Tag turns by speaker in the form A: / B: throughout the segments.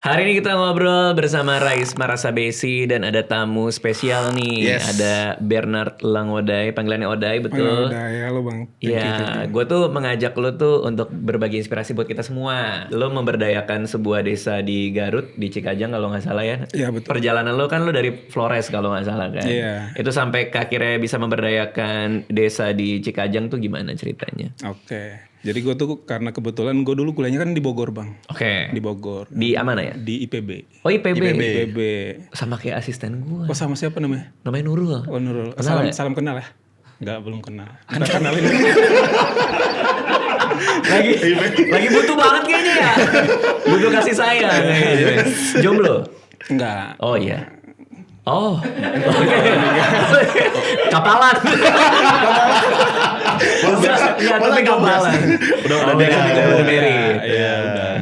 A: Hari ini kita ngobrol bersama Rais Marasabesi dan ada tamu spesial nih.
B: Yes.
A: Ada Bernard Langodai, panggilannya Odai, betul?
B: Udah ya lo bang. Thank you.
A: Ya, gue tuh mengajak lo tuh untuk berbagi inspirasi buat kita semua. Lo memberdayakan sebuah desa di Garut, di Cikajang kalau nggak salah ya.
B: Iya betul.
A: Perjalanan lo kan lo dari Flores kalau nggak salah kan.
B: Iya.
A: Itu sampai akhirnya bisa memberdayakan desa di Cikajang tuh gimana ceritanya?
B: Oke. Jadi gue tuh karena kebetulan gue dulu kuliahnya kan di Bogor bang.
A: Oke.
B: Di Bogor.
A: Di mana ya?
B: Di IPB.
A: Oh IPB.
B: IPB.
A: Sama kayak asisten gue.
B: Oh sama siapa namanya?
A: Namanya Nurul.
B: Oh Nurul.
A: Kenal ya?
B: Salam kenal ya? Enggak, belum kenal. Kita kenalin.
A: lagi butuh banget kayaknya ya. Butuh kasih sayang kayaknya. Jomblo?
B: Enggak.
A: Oh iya. Oh. Oke. Kapalan. Iya, tapi kapalan.
B: Udah
A: married.
B: Iya,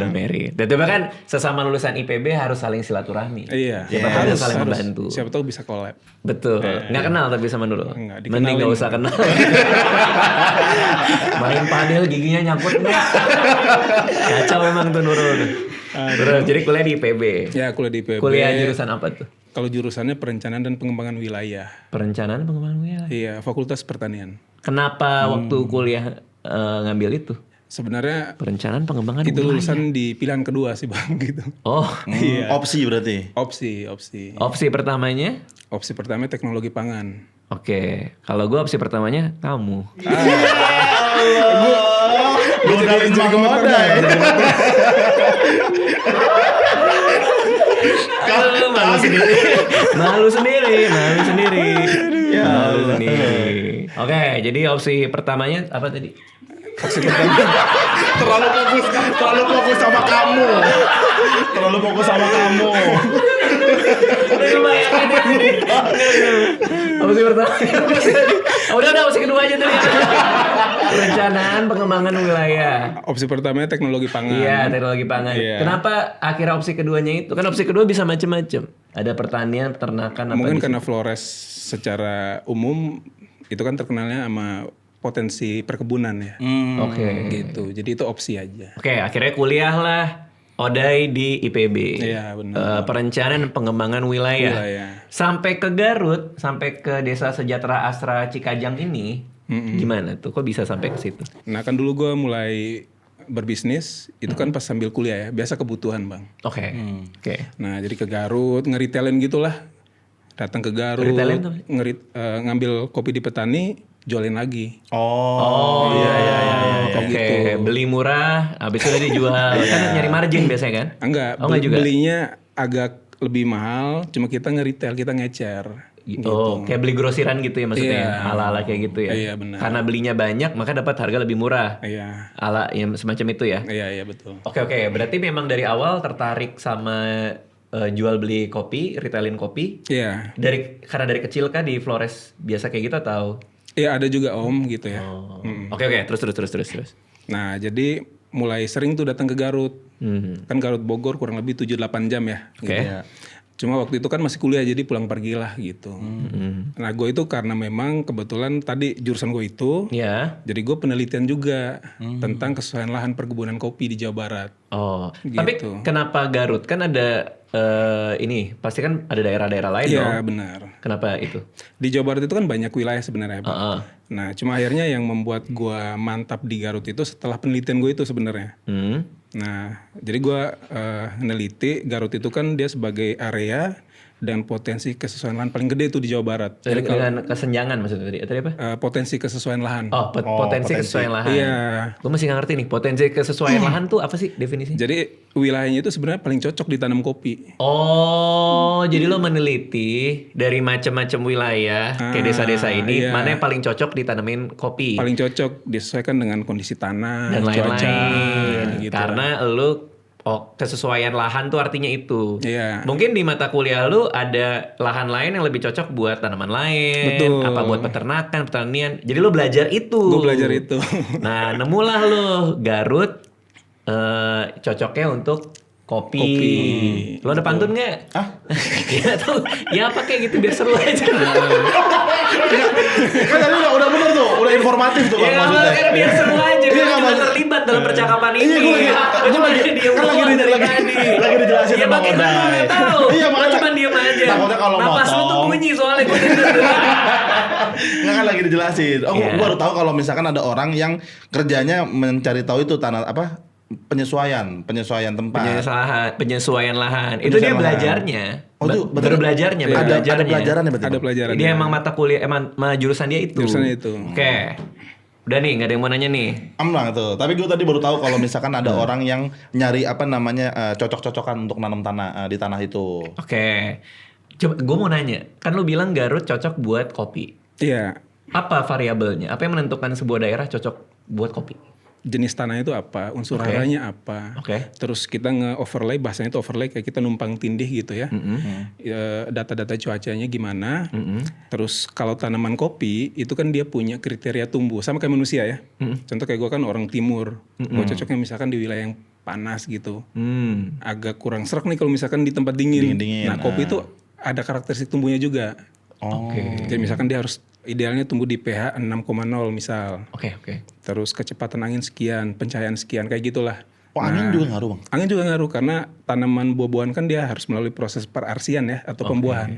A: Udah married. Dan tiba kan sesama lulusan IPB harus saling silaturahmi.
B: Iya.
A: Siapa tahu saling membantu.
B: Siapa tahu bisa collab.
A: Betul. Nggak kenal tapi sama dulu.
B: Nggak,
A: Mending nggak usah kenal. Main padel giginya nyangkut nih. Kacau memang tuh Nurul. Terus jadi kuliah di IPB.
B: Ya kuliah di IPB.
A: Kuliah jurusan apa tuh?
B: Kalau jurusannya perencanaan dan pengembangan wilayah.
A: Perencanaan pengembangan wilayah.
B: Iya, Fakultas Pertanian.
A: Kenapa waktu kuliah ngambil itu?
B: Sebenarnya
A: Perencanaan pengembangan
B: itu
A: wilayah.
B: lulusan di pilihan kedua sih bang gitu.
A: Oh,
B: Iya.
C: Opsi berarti.
B: Opsi.
A: opsi pertamanya?
B: Opsi pertama teknologi pangan.
A: Oke, kalau gue opsi pertamanya kamu.
C: Gue modalin jadi modal ya.
A: Aduh, malu sendiri. Malu nih. Oke, jadi opsi pertamanya apa tadi?
B: Opsi pertama.
C: Terlalu fokus sama kamu.
A: Udah kebayang ini. Opsi pertama. Udah opsi kedua aja tuh. Perencanaan pengembangan wilayah.
B: Opsi pertamanya teknologi pangan.
A: Iya, teknologi pangan.
B: Iya.
A: Kenapa akhirnya opsi keduanya itu? Kan opsi kedua bisa macam-macam. Ada pertanian, peternakan, apa
B: Mungkin
A: di
B: karena Flores secara umum itu kan terkenalnya sama potensi perkebunan ya.
A: Oke.
B: Gitu. Jadi itu opsi aja.
A: Oke, akhirnya kuliah lah. Odai di IPB.
B: Iya, benar.
A: Perencanaan dan pengembangan wilayah.
B: Wilayah.
A: Sampai ke Garut, sampai ke Desa Sejahtera Astra Cikajang ini, gimana tuh? Kok bisa sampai ke situ?
B: Nah kan dulu gue mulai berbisnis itu kan pas sambil kuliah ya. Biasa kebutuhan bang.
A: Oke. Oke.
B: Nah jadi ke Garut ngeretailin gitulah. Datang ke Garut
A: Retailin tuh?
B: ngambil kopi di petani jualin lagi.
A: Oh, iya.
B: kayak
A: Oke,
B: gitu.
A: beli murah, habis itu dijual. Kan nyari margin biasanya kan?
B: Enggak,
A: Oh, enggak juga?
B: belinya agak lebih mahal, cuma kita nge-retail, kita ngecer.
A: Oh, kayak beli grosiran gitu ya maksudnya?
B: Iya.
A: Ala-ala kayak gitu ya?
B: Iya, benar.
A: Karena belinya banyak, maka dapat harga lebih murah.
B: Iya,
A: Ala yang semacam itu ya?
B: iya betul.
A: Oke, berarti memang dari awal tertarik sama jual beli kopi, retailin kopi.
B: Iya,
A: Karena dari kecil kah di Flores biasa kayak gitu atau?
B: iya ada juga om gitu ya.
A: Oh. Oke, terus.
B: Nah jadi mulai sering tuh datang ke Garut. Kan Garut Bogor kurang lebih 7-8 jam ya.
A: Oke.
B: Gitu ya. Cuma waktu itu kan masih kuliah jadi pulang pergilah gitu. Nah gue itu karena memang kebetulan tadi jurusan gue itu.
A: Ya.
B: Jadi gue penelitian juga tentang kesesuaian lahan perkebunan kopi di Jawa Barat.
A: Oh,
B: Gitu.
A: tapi kenapa Garut? Kan ada ini, pasti kan ada daerah-daerah lain dong.
B: Iya benar.
A: Kenapa itu?
B: Di Jawa Barat itu kan banyak wilayah sebenarnya Pak.
A: Heeh.
B: Nah cuma akhirnya yang membuat gue mantap di Garut itu setelah penelitian gue itu sebenarnya. Nah jadi gue neliti Garut itu kan dia sebagai area dan potensi kesesuaian lahan paling gede itu di Jawa Barat.
A: Dengan kesenjangan maksudnya tadi apa?
B: Potensi kesesuaian lahan.
A: Oh, potensi kesesuaian lahan.
B: Iya.
A: Gue masih nggak ngerti nih, potensi kesesuaian lahan tuh apa sih definisinya?
B: Jadi wilayahnya itu sebenarnya paling cocok ditanam kopi.
A: Oh, jadi lo meneliti dari macam-macam wilayah kayak desa-desa ini,
B: iya.
A: mana yang paling cocok ditanemin kopi
B: Paling cocok disesuaikan dengan kondisi tanah,
A: dan
B: cuaca,
A: lain-lain.
B: gitu.
A: Karena lo kesesuaian lahan tuh artinya itu.
B: Iya.
A: Mungkin di mata kuliah lu ada lahan lain yang lebih cocok buat tanaman lain,
B: Betul.
A: apa buat peternakan, pertanian. Jadi lu belajar itu.
B: Gue belajar itu.
A: Nah, nemulah lu Garut cocoknya untuk Kopi.
B: Kopi.
A: Lo ada pantun nggak?
C: Ah?
A: Ya tuh, ya pakai gitu biar seru aja.
C: Kan tadi udah bener tuh, udah informatif tuh
A: Ya
C: Bang
A: nggak
C: maksudnya.
A: kan biar seru aja,
C: Iya,
A: biar
C: nggak
A: kita
C: maksud-
A: terlibat dalam percakapan
C: Iya,
A: ini.
C: gue lagi-
A: Lu cuma
C: lagi-
A: diem
C: kan
A: doang dari tadi.
C: lagi dijelasin
A: Ya
C: sama
A: pakai
C: Odai.
A: dulu nggak tahu.
C: Iya,
A: Lu
C: makanya-
A: cuma diem aja.
C: Takutnya kalau
A: Napas lu tuh
C: motong.
A: bunyi soalnya gue denger.
C: Nggak kan lagi dijelasin. Oh,
A: Iya.
C: gue baru tahu kalau misalkan ada orang yang kerjanya mencari tahu itu tanah apa penyesuaian tempat.
A: Penyesuaian lahan. Itu dia
C: Penyesuaian lahan.
A: belajarnya.
C: Oh, itu
A: baru belajarnya, baru
C: ada
A: belajarnya.
C: pelajarannya berarti.
B: Ada
C: Bang?
B: pelajaran.
A: Dia emang mata kuliah, jurusan dia itu.
B: Jurusannya itu.
A: Oke. Udah nih, nggak ada yang mau nanya nih.
C: Amlang tuh. Tapi gue tadi baru tahu kalau misalkan ada orang yang nyari apa namanya cocok-cocokan untuk nanam tanah di tanah itu.
A: Oke. Coba gue mau nanya. Kan lu bilang Garut cocok buat kopi.
B: Iya.
A: Apa variabelnya? Apa yang menentukan sebuah daerah cocok buat kopi?
B: Jenis tanah itu apa, unsur
A: Oke.
B: haranya apa.
A: Oke.
B: Terus kita nge-overlay, bahasanya itu overlay kayak kita numpang tindih gitu ya. Data-data cuacanya gimana. Terus kalau tanaman kopi itu kan dia punya kriteria tumbuh sama kayak manusia ya. Contoh kayak gue kan orang timur, gue cocoknya misalkan di wilayah yang panas gitu. Agak kurang serak nih kalau misalkan di tempat dingin.
C: Dingin-dingin,
B: Nah kopi itu ada karakteristik tumbuhnya juga.
A: Oke.
B: Jadi misalkan dia harus idealnya tumbuh di pH 6,0 misal.
A: Oke.
B: Terus kecepatan angin sekian, pencahayaan sekian, kayak gitulah.
C: Oh, angin juga ngaruh Bang.
B: Angin juga ngaruh karena tanaman buah-buahan kan dia harus melalui proses perarsian ya atau pembuahan.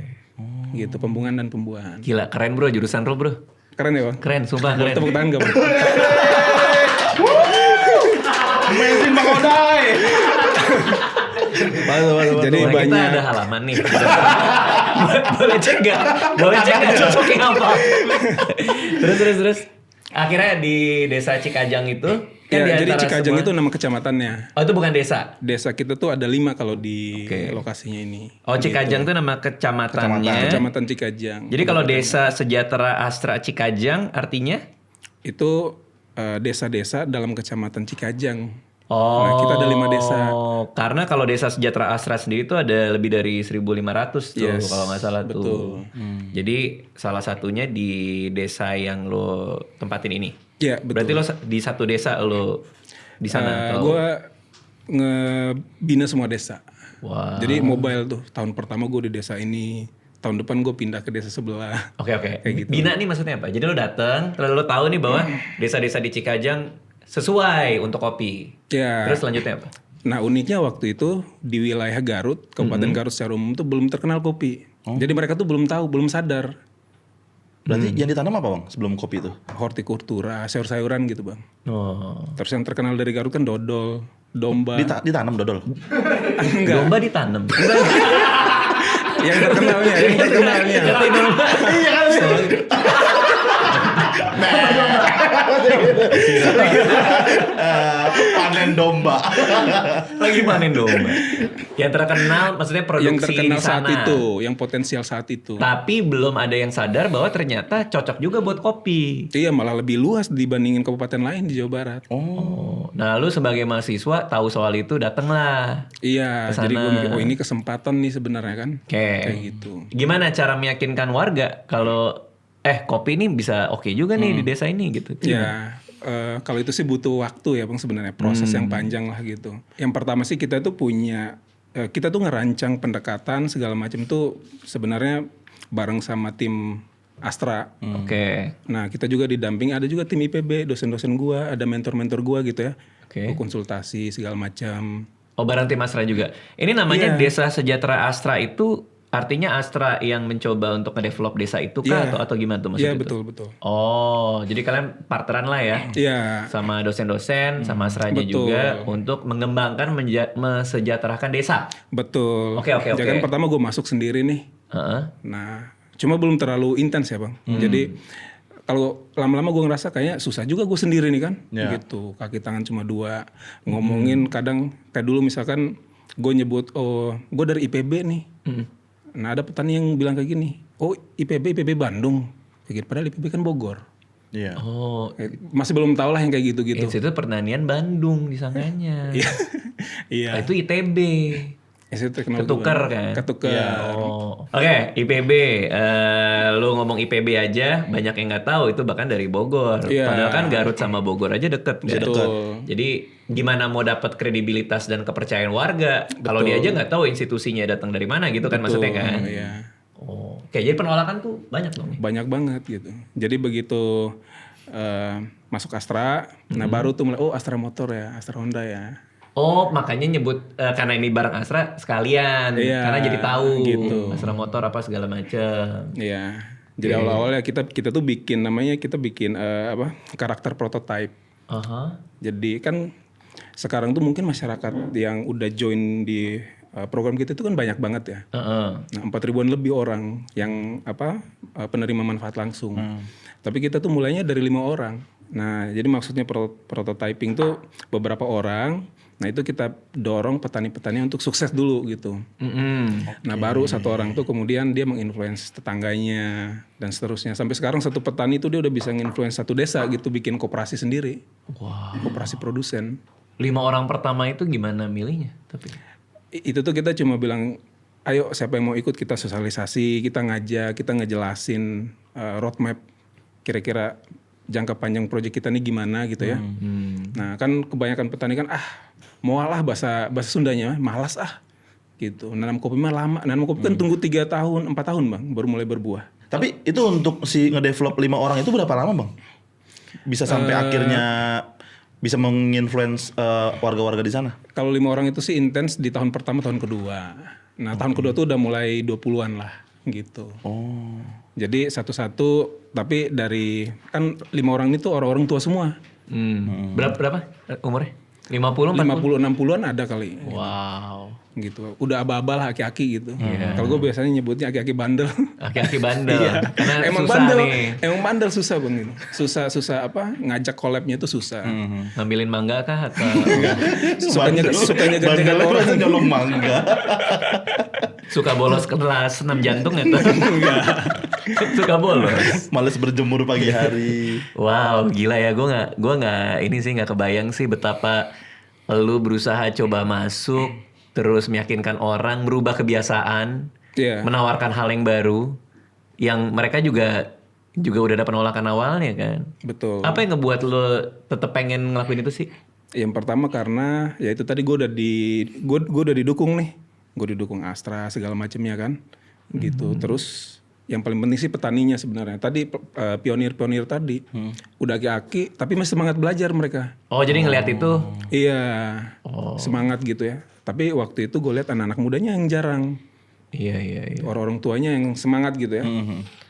B: Gitu, pembungan dan pembuahan.
A: Gila, keren bro jurusan lo bro.
B: Keren ya, Bang?
A: Keren, sumpah
B: Boleh
A: keren.
B: tepuk tangan gak, Bang?
C: Amazing Bang Odai.
B: Jadi
A: Nah, kita
B: banyak
A: ada halaman nih. Boleh cek nggak? Boleh cek nggak cocoknya apa? Terus. Akhirnya di desa Cikajang itu kan di
B: ya, jadi
A: antara
B: Cikajang
A: semua-
B: itu nama kecamatannya.
A: Oh itu bukan desa.
B: Desa kita tuh ada 5 kalau di
A: Oke.
B: lokasinya ini.
A: Oh Cikajang itu nama kecamatannya.
B: Kecamatan Cikajang.
A: Jadi kalau desa Sejahtera Astra Cikajang artinya?
B: Itu desa-desa dalam kecamatan Cikajang.
A: Oh.
B: Nah, kita ada 5 desa.
A: Karena kalau desa Sejahtera Astra sendiri itu ada lebih dari 1.500 tuh
B: Yes,
A: kalau nggak salah
B: betul.
A: tuh. Jadi salah satunya di desa yang lo tempatin ini.
B: Iya, betul.
A: Berarti lo di satu desa lo di sana. atau-
B: Gue ngebina semua desa.
A: Wah.
B: Jadi mobile tuh tahun pertama gue di desa ini, tahun depan gue pindah ke desa sebelah.
A: Oke.
B: Kayak gitu.
A: Bina nih maksudnya apa? Jadi lo datang, terus lo tahu nih bahwa desa-desa di Cikajang sesuai untuk kopi.
B: Ya.
A: Terus selanjutnya apa?
B: Nah uniknya waktu itu di wilayah Garut, Kabupaten Garut secara umum tuh belum terkenal kopi. Jadi mereka tuh belum tahu, belum sadar.
C: Berarti yang ditanam apa Bang sebelum kopi itu?
B: Hortikultura, sayur-sayuran gitu bang.
A: Oh.
B: Terus yang terkenal dari Garut kan dodol, domba.
C: Ditanam dodol.
A: Domba ditanam.
B: yang terkenalnya.
A: Ngerti domba.
C: Iya kan? Panen domba.
A: Lagi panen domba. Yang terkenal maksudnya produksi
B: Yang terkenal
A: di sana.
B: saat itu, yang potensial saat itu.
A: Tapi belum ada yang sadar bahwa ternyata cocok juga buat kopi.
B: Iya malah lebih luas dibandingin kabupaten lain di Jawa Barat.
A: Oh. Nah, lu sebagai mahasiswa tahu soal itu datanglah.
B: Iya,
A: Kesana.
B: jadi gue mikir, oh ini kesempatan nih sebenarnya kan.
A: Oke.
B: Kayak gitu.
A: Gimana cara meyakinkan warga kalau kopi ini bisa oke juga nih di desa ini gitu.
B: Ya, kalau itu sih butuh waktu ya bang sebenarnya, proses yang panjang lah gitu. Yang pertama sih kita tuh punya, kita tuh ngerancang pendekatan segala macam tuh sebenarnya bareng sama tim Astra.
A: Oke.
B: Nah kita juga didamping, ada juga tim IPB, dosen-dosen gua, ada mentor-mentor gua gitu ya.
A: Oke.
B: Gua konsultasi segala macam.
A: Oh, bareng tim Astra juga. Ini namanya
B: Iya.
A: Desa Sejahtera Astra itu artinya Astra yang mencoba untuk ngedevelop desa itu kah
B: Iya.
A: atau gimana tuh maksudnya?
B: Iya betul.
A: Oh, jadi kalian partneran lah ya.
B: Iya.
A: Sama dosen-dosen, sama Asranya
B: betul.
A: juga untuk mengembangkan mesejahterakan desa.
B: Betul.
A: Oke.
B: Jadi kan pertama gue masuk sendiri nih.
A: Heeh.
B: Nah, cuma belum terlalu intens ya bang. Jadi kalau lama-lama gue ngerasa kayaknya susah juga gue sendiri nih kan.
C: Ya.
B: Gitu, kaki tangan cuma 2. Ngomongin kadang kayak dulu misalkan gue nyebut, oh gue dari IPB nih. Nah ada petani yang bilang kayak gini, oh IPB Bandung. Kayak gitu, padahal IPB kan Bogor.
C: Iya.
A: Oh,
B: Masih belum tahu lah yang kayak gitu-gitu.
A: Institut Pertanian Bandung disangkanya.
B: Iya.
A: Itu ITB.
B: ST Teknologi
A: Ketukar
B: Bandung.
A: kan?
B: Ketukar.
A: Oh. Oke, IPB. Lu ngomong IPB aja, banyak yang nggak tahu itu bahkan dari Bogor.
B: Iya.
A: Padahal kan Garut sama Bogor aja deket. Kan?
B: Betul.
A: Jadi gimana mau dapat kredibilitas dan kepercayaan warga kalau dia aja nggak tahu institusinya datang dari mana gitu kan maksudnya kan?
B: Iya.
A: Oh. Oke, jadi penolakan tuh banyak dong.
B: Banyak banget gitu. Jadi begitu masuk Astra, nah baru tuh mulai Astra Motor ya, Astra Honda ya.
A: Oh, makanya nyebut karena ini barang Astra sekalian,
B: Iya,
A: karena jadi tahu
B: gitu.
A: Astra Motor apa segala macam.
B: Iya. Jadi awal-awalnya kita tuh bikin karakter prototype.
A: Aha.
B: Jadi kan sekarang tuh mungkin masyarakat yang udah join di program kita itu kan banyak banget ya.
A: Heeh.
B: Nah, 4.000-an lebih orang yang penerima manfaat langsung. Tapi kita tuh mulainya dari 5 orang. Nah, jadi maksudnya prototyping tuh beberapa orang. Nah, itu kita dorong petani-petani untuk sukses dulu gitu. Nah, baru satu orang tuh kemudian dia menginfluence tetangganya dan seterusnya. Sampai sekarang satu petani tuh dia udah bisa nginfluence satu desa gitu, bikin koperasi sendiri.
A: Wah.
B: Koperasi produsen.
A: 5 orang pertama itu gimana milihnya? Tapi
B: Itu tuh kita cuma bilang, ayo siapa yang mau ikut, kita sosialisasi, kita ngajak, kita ngejelasin roadmap kira-kira jangka panjang proyek kita nih gimana gitu ya. Nah kan kebanyakan petani kan mualah bahasa Sundanya, malas gitu. Nanam kopi mah lama, nanam kopi kan tunggu 3 tahun, 4 tahun bang, baru mulai berbuah.
C: Tapi itu untuk si ngedevelop 5 orang itu berapa lama bang? Bisa sampai akhirnya bisa menginfluence warga-warga di sana?
B: Kalau 5 orang itu sih intens di tahun pertama, tahun kedua. Nah tahun kedua tuh udah mulai 20-an lah gitu.
C: Oh.
B: Jadi satu-satu, tapi dari kan 5 orang itu orang-orang tua semua.
A: berapa umurnya? 50, 40?
B: 50-60an ada kali.
A: Wow.
B: Gitu. Udah aba-aba lah aki-aki gitu. Kalau gue biasanya nyebutnya aki-aki bandel.
A: Aki-aki bandel. Karena
B: Emang
A: susah
B: bandel,
A: nih.
B: emang bandel susah bang gitu. Susah ngajak collabnya itu susah.
A: Ngambilin mangga kah atau
B: Sukanya ganti
C: bandel
B: orang.
C: itu nyolong mangga.
A: suka bolos kelas senam jantung ya? Suka bolos.
C: Males berjemur pagi hari.
A: Wow, gila ya. Gua nggak ini sih nggak kebayang sih betapa lu berusaha coba masuk, terus meyakinkan orang, merubah kebiasaan,
B: Iya.
A: menawarkan hal yang baru, yang mereka juga udah ada penolakan awalnya kan.
B: Betul.
A: Apa yang ngebuat lu tetap pengen ngelakuin itu sih?
B: Yang pertama karena ya itu tadi gue udah didukung nih. Gue didukung Astra segala macamnya kan. Gitu. Terus yang paling penting sih petaninya sebenarnya. Tadi pionir-pionir tadi udah aki-aki tapi masih semangat belajar mereka.
A: Oh, jadi ngelihat itu.
B: Iya. Semangat gitu ya. Tapi waktu itu gue lihat anak-anak mudanya yang jarang.
A: Iya.
B: Orang-orang tuanya yang semangat gitu ya.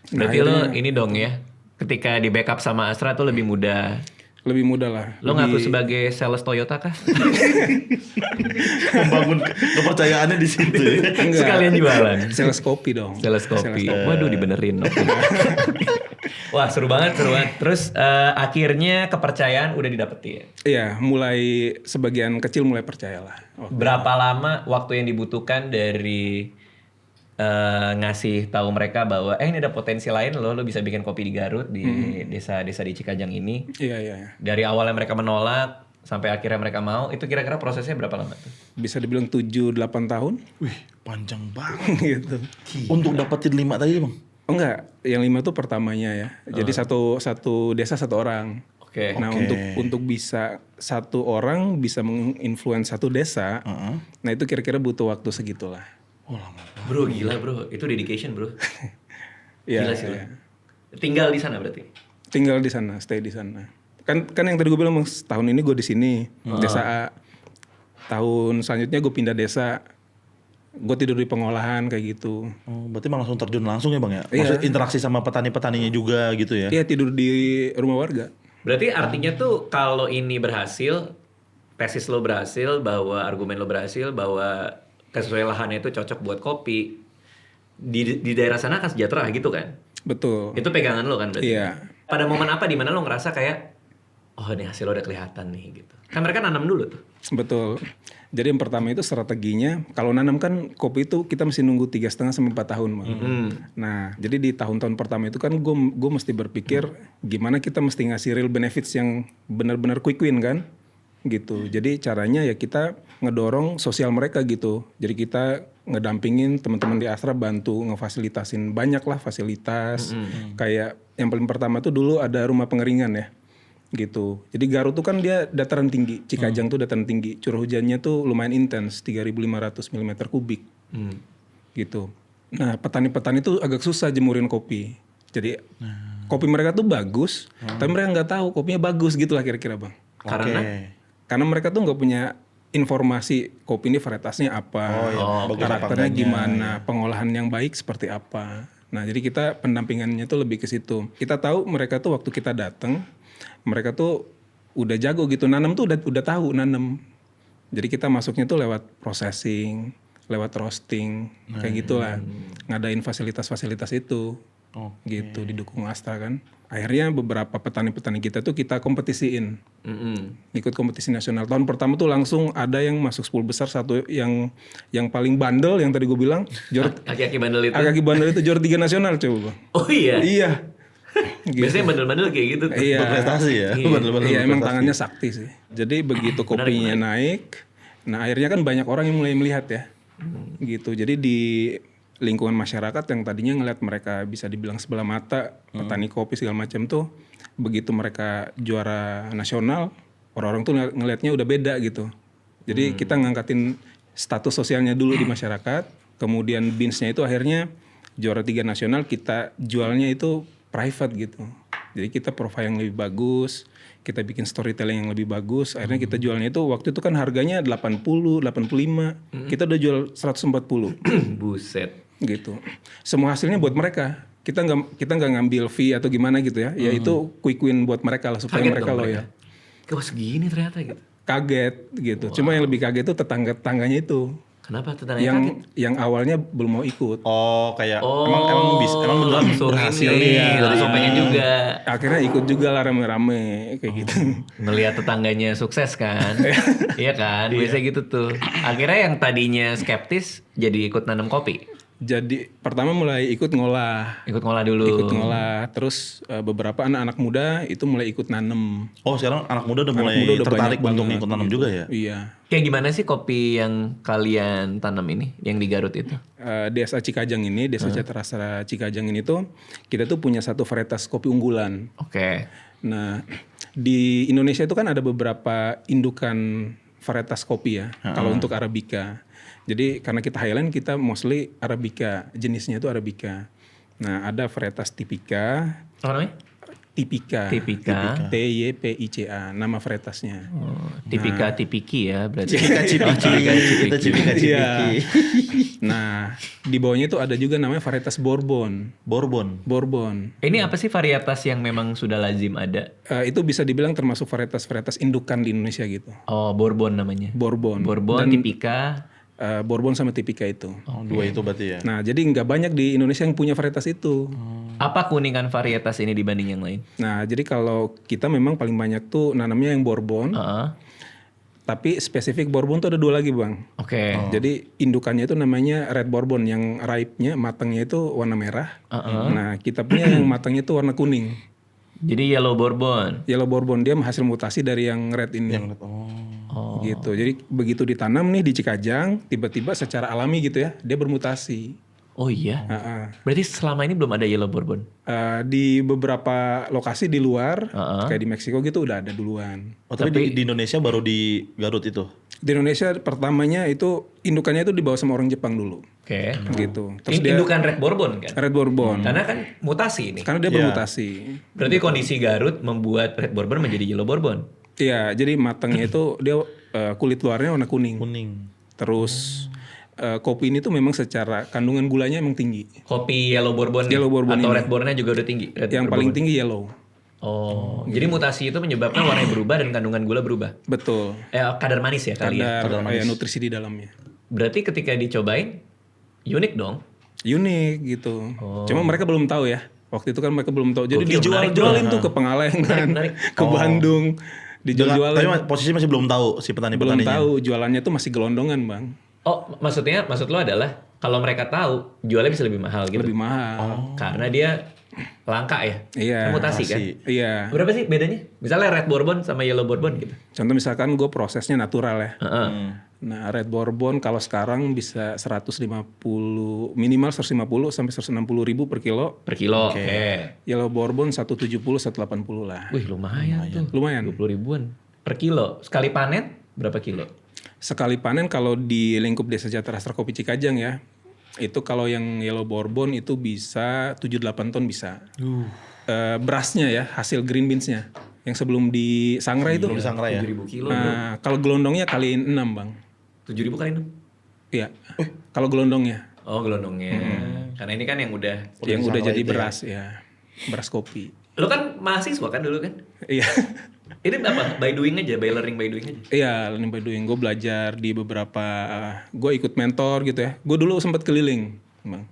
A: Berarti lu ini dong ya. Ketika di backup sama Astra tuh lebih mudah.
B: Lebih mudah lah.
A: Lo ngaku sebagai sales Toyota kah?
C: Membangun kepercayaannya di situ.
B: Enggak.
A: Sekalian jualan.
B: Sales kopi dong.
A: Sales kopi. Waduh dibenerin. Wah seru banget. Terus akhirnya kepercayaan udah didapetin.
B: Iya, mulai sebagian kecil mulai percayalah.
A: Berapa lama waktu yang dibutuhkan dari ngasih tahu mereka bahwa ini ada potensi lain lo bisa bikin kopi di Garut di desa-desa di Cikajang ini.
B: Iya.
A: Dari awalnya mereka menolak sampai akhirnya mereka mau, itu kira-kira prosesnya berapa lama tuh?
B: Bisa dibilang 7-8 tahun.
C: Wih, panjang banget.
B: Gitu.
C: Untuk dapetin 5 tadi bang?
B: Oh enggak, yang 5 tuh pertamanya ya. Jadi satu desa 1 orang.
A: Oke.
B: Nah untuk bisa 1 orang bisa menginfluence 1 desa, nah itu kira-kira butuh waktu segitulah.
C: Oh lama.
A: Bro gila bro, itu dedication bro.
B: Iya.
A: Gila sih lo. Tinggal di sana berarti?
B: Tinggal di sana, stay di sana. Kan yang tadi gue bilang tahun ini gue di sini desa A. Tahun selanjutnya gue pindah desa, gue tidur di pengolahan kayak gitu.
C: Oh, berarti malah langsung terjun langsung ya bang ya?
B: Iya.
C: Maksudnya interaksi sama petani-petaninya juga gitu ya?
B: Iya tidur di rumah warga.
A: Berarti artinya tuh kalau ini berhasil, tesis lo berhasil, bahwa argumen lo berhasil, bahwa sesuai lahannya itu cocok buat kopi, di daerah sana akan sejahtera gitu kan?
B: Betul.
A: Itu pegangan lo kan berarti?
B: Iya.
A: Pada momen apa di mana lo ngerasa kayak, oh ini hasil lo udah kelihatan nih gitu. Kan mereka nanam dulu tuh.
B: Betul. Jadi yang pertama itu strateginya, kalau nanam kan kopi itu kita mesti nunggu 3,5 sampai 4 tahun. Nah, jadi di tahun-tahun pertama itu kan gue mesti berpikir gimana kita mesti ngasih real benefits yang benar-benar quick win kan, gitu. Jadi caranya ya kita ngedorong sosial mereka gitu. Jadi kita ngedampingin teman-teman di Astra, bantu ngefasilitasin banyak lah fasilitas. Kayak yang paling pertama tuh dulu ada rumah pengeringan ya gitu. Jadi Garut tuh kan dia dataran tinggi, Cikajang tuh dataran tinggi. Curah hujannya tuh lumayan intens, 3.500 mm kubik gitu. Nah petani-petani tuh agak susah jemurin kopi. Jadi kopi mereka tuh bagus, tapi mereka nggak tahu kopinya bagus gitu lah kira-kira bang. Karena mereka tuh nggak punya informasi kopi ini varietasnya apa, karakternya gimana, pengolahan yang baik seperti apa. Nah jadi kita pendampingannya tuh lebih ke situ. Kita tahu mereka tuh waktu kita datang, mereka tuh udah jago gitu, nanam tuh udah tahu nanam. Jadi kita masuknya tuh lewat processing, lewat roasting, kayak gitulah, ngadain fasilitas-fasilitas itu. Gitu didukung Astra kan. Akhirnya beberapa petani-petani kita tuh kita kompetisiin, ikut kompetisi nasional. Tahun pertama tuh langsung ada yang masuk 10 besar, satu yang paling bandel yang tadi gue bilang,
A: aki-aki bandel itu.
B: aki-aki bandel itu juara 3 nasional coba bang.
A: Oh iya.
B: Iya.
A: Biasanya bandel-bandel kayak gitu.
B: Iya.
C: Berprestasi ya.
B: Iya emang tangannya sakti sih. Jadi begitu kopinya naik, nah akhirnya kan banyak orang yang mulai melihat ya, gitu. Jadi di lingkungan masyarakat yang tadinya ngeliat mereka bisa dibilang sebelah mata, petani kopi segala macam tuh, begitu mereka juara nasional, orang-orang tuh ngelihatnya udah beda gitu. Jadi kita ngangkatin status sosialnya dulu di masyarakat, kemudian beans-nya itu akhirnya juara 3 nasional, kita jualnya itu private gitu. Jadi kita profile yang lebih bagus, kita bikin storytelling yang lebih bagus, akhirnya kita jualnya itu waktu itu kan harganya 80, 85, kita udah jual 140.
A: Buset.
B: Gitu. Semua hasilnya buat mereka. Kita nggak ngambil fee atau gimana gitu ya. Ya itu quick win buat mereka lah supaya
A: Kaget
B: mereka
A: dong
B: loyal.
A: Kok segini ternyata gitu.
B: Kaget gitu. Cuma yang lebih kaget itu tetangga-tetangganya itu.
A: Kenapa tetangganya kaget?
B: Yang awalnya belum mau ikut.
C: Kayak emang beneran
A: langsung
C: berhasil
A: ini,
C: nih.
A: langsung pengen juga.
B: Akhirnya ikut juga lah rame-rame kayak gitu.
A: Ngelihat tetangganya sukses kan. Iya kan? Biasanya gitu tuh. Akhirnya yang tadinya skeptis jadi ikut nanam kopi.
B: Jadi pertama mulai ikut ngolah.
A: Ikut ngolah dulu.
B: Ikut ngolah. Terus beberapa anak-anak muda itu mulai ikut nanem.
C: Sekarang anak muda udah mulai
B: Muda udah
C: tertarik
B: banyak
C: untuk
B: banget
C: ikut nanam
B: gitu.
C: juga ya?
B: Iya.
A: Kayak gimana sih kopi yang kalian tanam ini, yang di Garut itu?
B: Desa Cikajang ini, Desa Jatarastra Cikajang ini tuh kita tuh punya satu varietas kopi unggulan.
A: Oke.
B: Nah, di Indonesia itu kan ada beberapa indukan varietas kopi ya. Kalau untuk Arabica. Jadi karena kita Highland kita mostly Arabica, jenisnya itu Arabica. Nah, ada varietas Typica.
A: Apa namanya?
B: Typica. TYPICA, nama varietasnya.
A: Tipiki ya berarti.
C: Cipika.
B: Iya. Nah, di bawahnya itu ada juga namanya varietas Bourbon.
C: Bourbon.
A: Ini apa sih varietas yang memang sudah lazim ada?
B: Itu bisa dibilang termasuk varietas indukan di Indonesia gitu.
A: Oh, Bourbon namanya.
B: Bourbon.
A: Tipika.
B: Bourbon sama Typica itu.
C: Dua itu berarti ya.
B: Nah, jadi nggak banyak di Indonesia yang punya varietas itu.
A: Apa keunikan varietas ini dibanding yang lain?
B: Nah, jadi kalau kita memang paling banyak tuh nanamnya yang Bourbon. Tapi spesifik Bourbon tuh ada 2 lagi bang.
A: Oke.
B: Jadi indukannya itu namanya Red Bourbon, yang ripe-nya, matangnya itu warna merah. Nah, kita punya yang matangnya itu warna kuning.
A: Jadi Yellow Bourbon.
B: Yellow Bourbon dia hasil mutasi dari yang red ini. Gitu. Jadi begitu ditanam nih di Cikajang, tiba-tiba secara alami gitu ya, dia bermutasi.
A: Oh iya. Berarti selama ini belum ada Yellow Bourbon?
B: Di beberapa lokasi di luar, kayak di Meksiko gitu udah ada duluan.
C: Tapi di Indonesia baru di Garut itu?
B: Di Indonesia pertamanya itu indukannya itu dibawa sama orang Jepang dulu.
A: Oke.
B: Gitu. Terus
A: Indukan Red Bourbon kan?
B: Red Bourbon.
A: Karena kan mutasi ini.
B: Karena dia bermutasi.
A: Berarti kondisi Garut membuat Red Bourbon menjadi Yellow Bourbon.
B: Iya, jadi matangnya itu dia kulit luarnya warna kuning. Terus kopi ini tuh memang secara kandungan gulanya emang tinggi.
A: Kopi Yellow Bourbon,
B: Yellow Bourbon
A: atau
B: ini.
A: Red Bourbonnya juga udah tinggi?
B: Yang paling tinggi yellow.
A: Oh, jadi mutasi itu menyebabkan warnanya berubah dan kandungan gula berubah?
B: Betul.
A: Kadar manis ya kali ya?
B: Kadar nutrisi di dalamnya.
A: Berarti ketika dicobain, unik dong?
B: Unik gitu. Cuma mereka belum tahu ya. Waktu itu kan mereka belum tahu. Jadi dijualin tuh ke Pengalengan, ke Bandung. Dijual-jualin.
C: Tapi posisi masih belum tahu si petani-petaninya.
B: Belum tahu, jualannya tuh masih gelondongan bang.
A: Oh, maksud lo adalah kalau mereka tahu jualnya bisa lebih mahal gitu.
B: Lebih mahal.
A: Karena dia langka ya.
B: Iya.
A: Kan mutasi kan.
B: Iya.
A: Berapa sih bedanya? Misalnya Red Bourbon sama Yellow Bourbon gitu.
B: Contoh misalkan gue prosesnya natural ya.
A: Heeh.
B: Nah, Red Bourbon kalau sekarang bisa minimal 150 sampai 160 ribu per kilo.
A: Per kilo. Oke.
B: Yellow Bourbon 170 180 lah.
A: Wih lumayan tuh.
B: Lumayan.
A: 20 ribuan per kilo. Sekali panen berapa kilo?
B: Sekali panen kalau di lingkup Desa Sejahtera Astra Kopi Cikajang ya. Itu kalau yang Yellow Bourbon itu bisa 7-8 ton bisa. Berasnya ya, hasil green beans-nya. Yang sebelum disangrai itu.
C: Belum disangrai ya.
A: 7.000 kilo.
B: Nah, kalau gelondongnya kaliin 6 bang.
A: 7.000 kali 6.
B: Iya. Kalau gelondongnya.
A: Oh gelondongnya. Karena ini kan yang udah.
B: Yang udah jadi
C: itu ya.
B: beras ya. Beras kopi.
A: Lo kan mahasiswa kan dulu kan?
B: Iya.
A: Ini apa? By doing aja, by learning by doing aja.
B: Iya, learning by doing. Gue belajar di beberapa, gue ikut mentor gitu ya. Gue dulu sempat keliling, bang.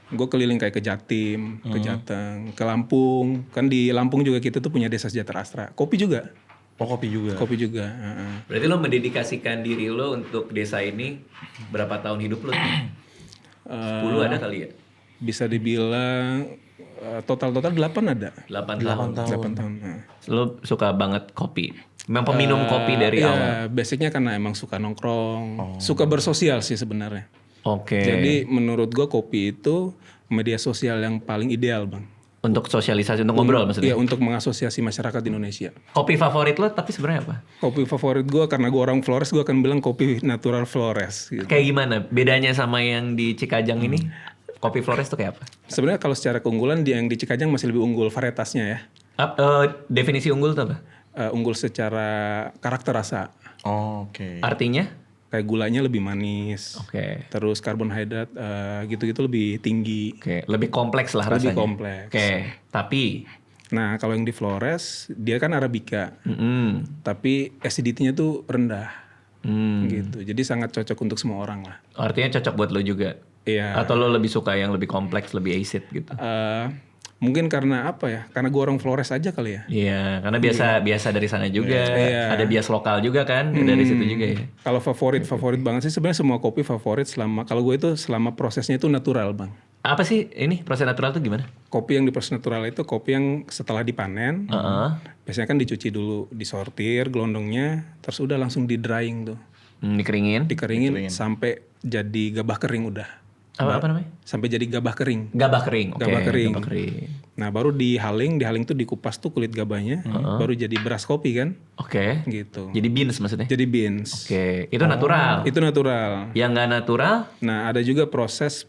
B: Gue keliling kayak ke Jatim, ke Jateng, ke Lampung. Kan di Lampung juga kita tuh punya Desa Sejahtera Astra. Kopi juga.
C: Oh kopi juga.
B: Kopi juga.
A: Berarti lo mendedikasikan diri lo untuk desa ini berapa tahun hidup lo? 10 ada kali ya?
B: Bisa dibilang total 8 ada.
A: 8 tahun.
B: 8 tahun.
A: Lo suka banget kopi. Memang peminum kopi dari awal.
B: Ya, basicnya karena emang suka nongkrong, suka bersosial sih sebenarnya.
A: Oke.
B: Jadi menurut gue kopi itu media sosial yang paling ideal bang.
A: Untuk sosialisasi, untuk ngobrol maksudnya.
B: Iya, untuk mengasosiasi masyarakat Indonesia.
A: Kopi favorit lo tapi sebenarnya apa?
B: Kopi favorit gue karena gue orang Flores, gue akan bilang kopi natural Flores. Gitu.
A: Kayak gimana? Bedanya sama yang di Cikajang ini? Kopi Flores tuh kayak apa?
B: Sebenarnya kalau secara keunggulan yang di Cikajang masih lebih unggul varietasnya ya.
A: Definisi unggul tuh apa?
B: Unggul secara karakter rasa.
C: Oh, oke.
A: Artinya?
B: Kayak gulanya lebih manis.
A: Oke.
B: Terus karbohidrat gitu-gitu lebih tinggi.
A: Oke, lebih kompleks lah rasanya.
B: Lebih kompleks.
A: Oke, tapi
B: Nah kalau yang di Flores dia kan Arabica. Tapi acidity-nya tuh rendah. Gitu. Jadi sangat cocok untuk semua orang lah.
A: artinya cocok buat lo juga.
B: Iya.
A: Atau lo lebih suka yang lebih kompleks, lebih acid gitu?
B: Mungkin karena apa ya? Karena gue orang Flores aja kali ya.
A: Iya, karena biasa dari sana juga.
B: Iya.
A: Ada bias lokal juga kan, dari situ juga ya.
B: Kalau favorit banget sih sebenarnya semua kopi favorit selama kalau gue itu selama prosesnya itu natural bang.
A: Apa sih ini proses natural tuh gimana?
B: Kopi yang di proses natural itu kopi yang setelah dipanen, biasanya kan dicuci dulu, disortir gelondongnya, terus udah langsung di drying tuh,
A: Dikeringin.
B: dikeringin sampai jadi gabah kering udah.
A: Apa namanya?
B: Sampai jadi gabah kering.
A: Gabah kering. Oke,
B: Gabah kering.
A: Gabah kering.
B: Nah baru dihaling tuh dikupas tuh kulit gabahnya, baru jadi beras kopi kan,
A: Oke.
B: gitu.
A: Jadi beans maksudnya?
B: Jadi beans.
A: Oke, itu natural.
B: Itu natural.
A: Yang nggak natural?
B: Nah ada juga proses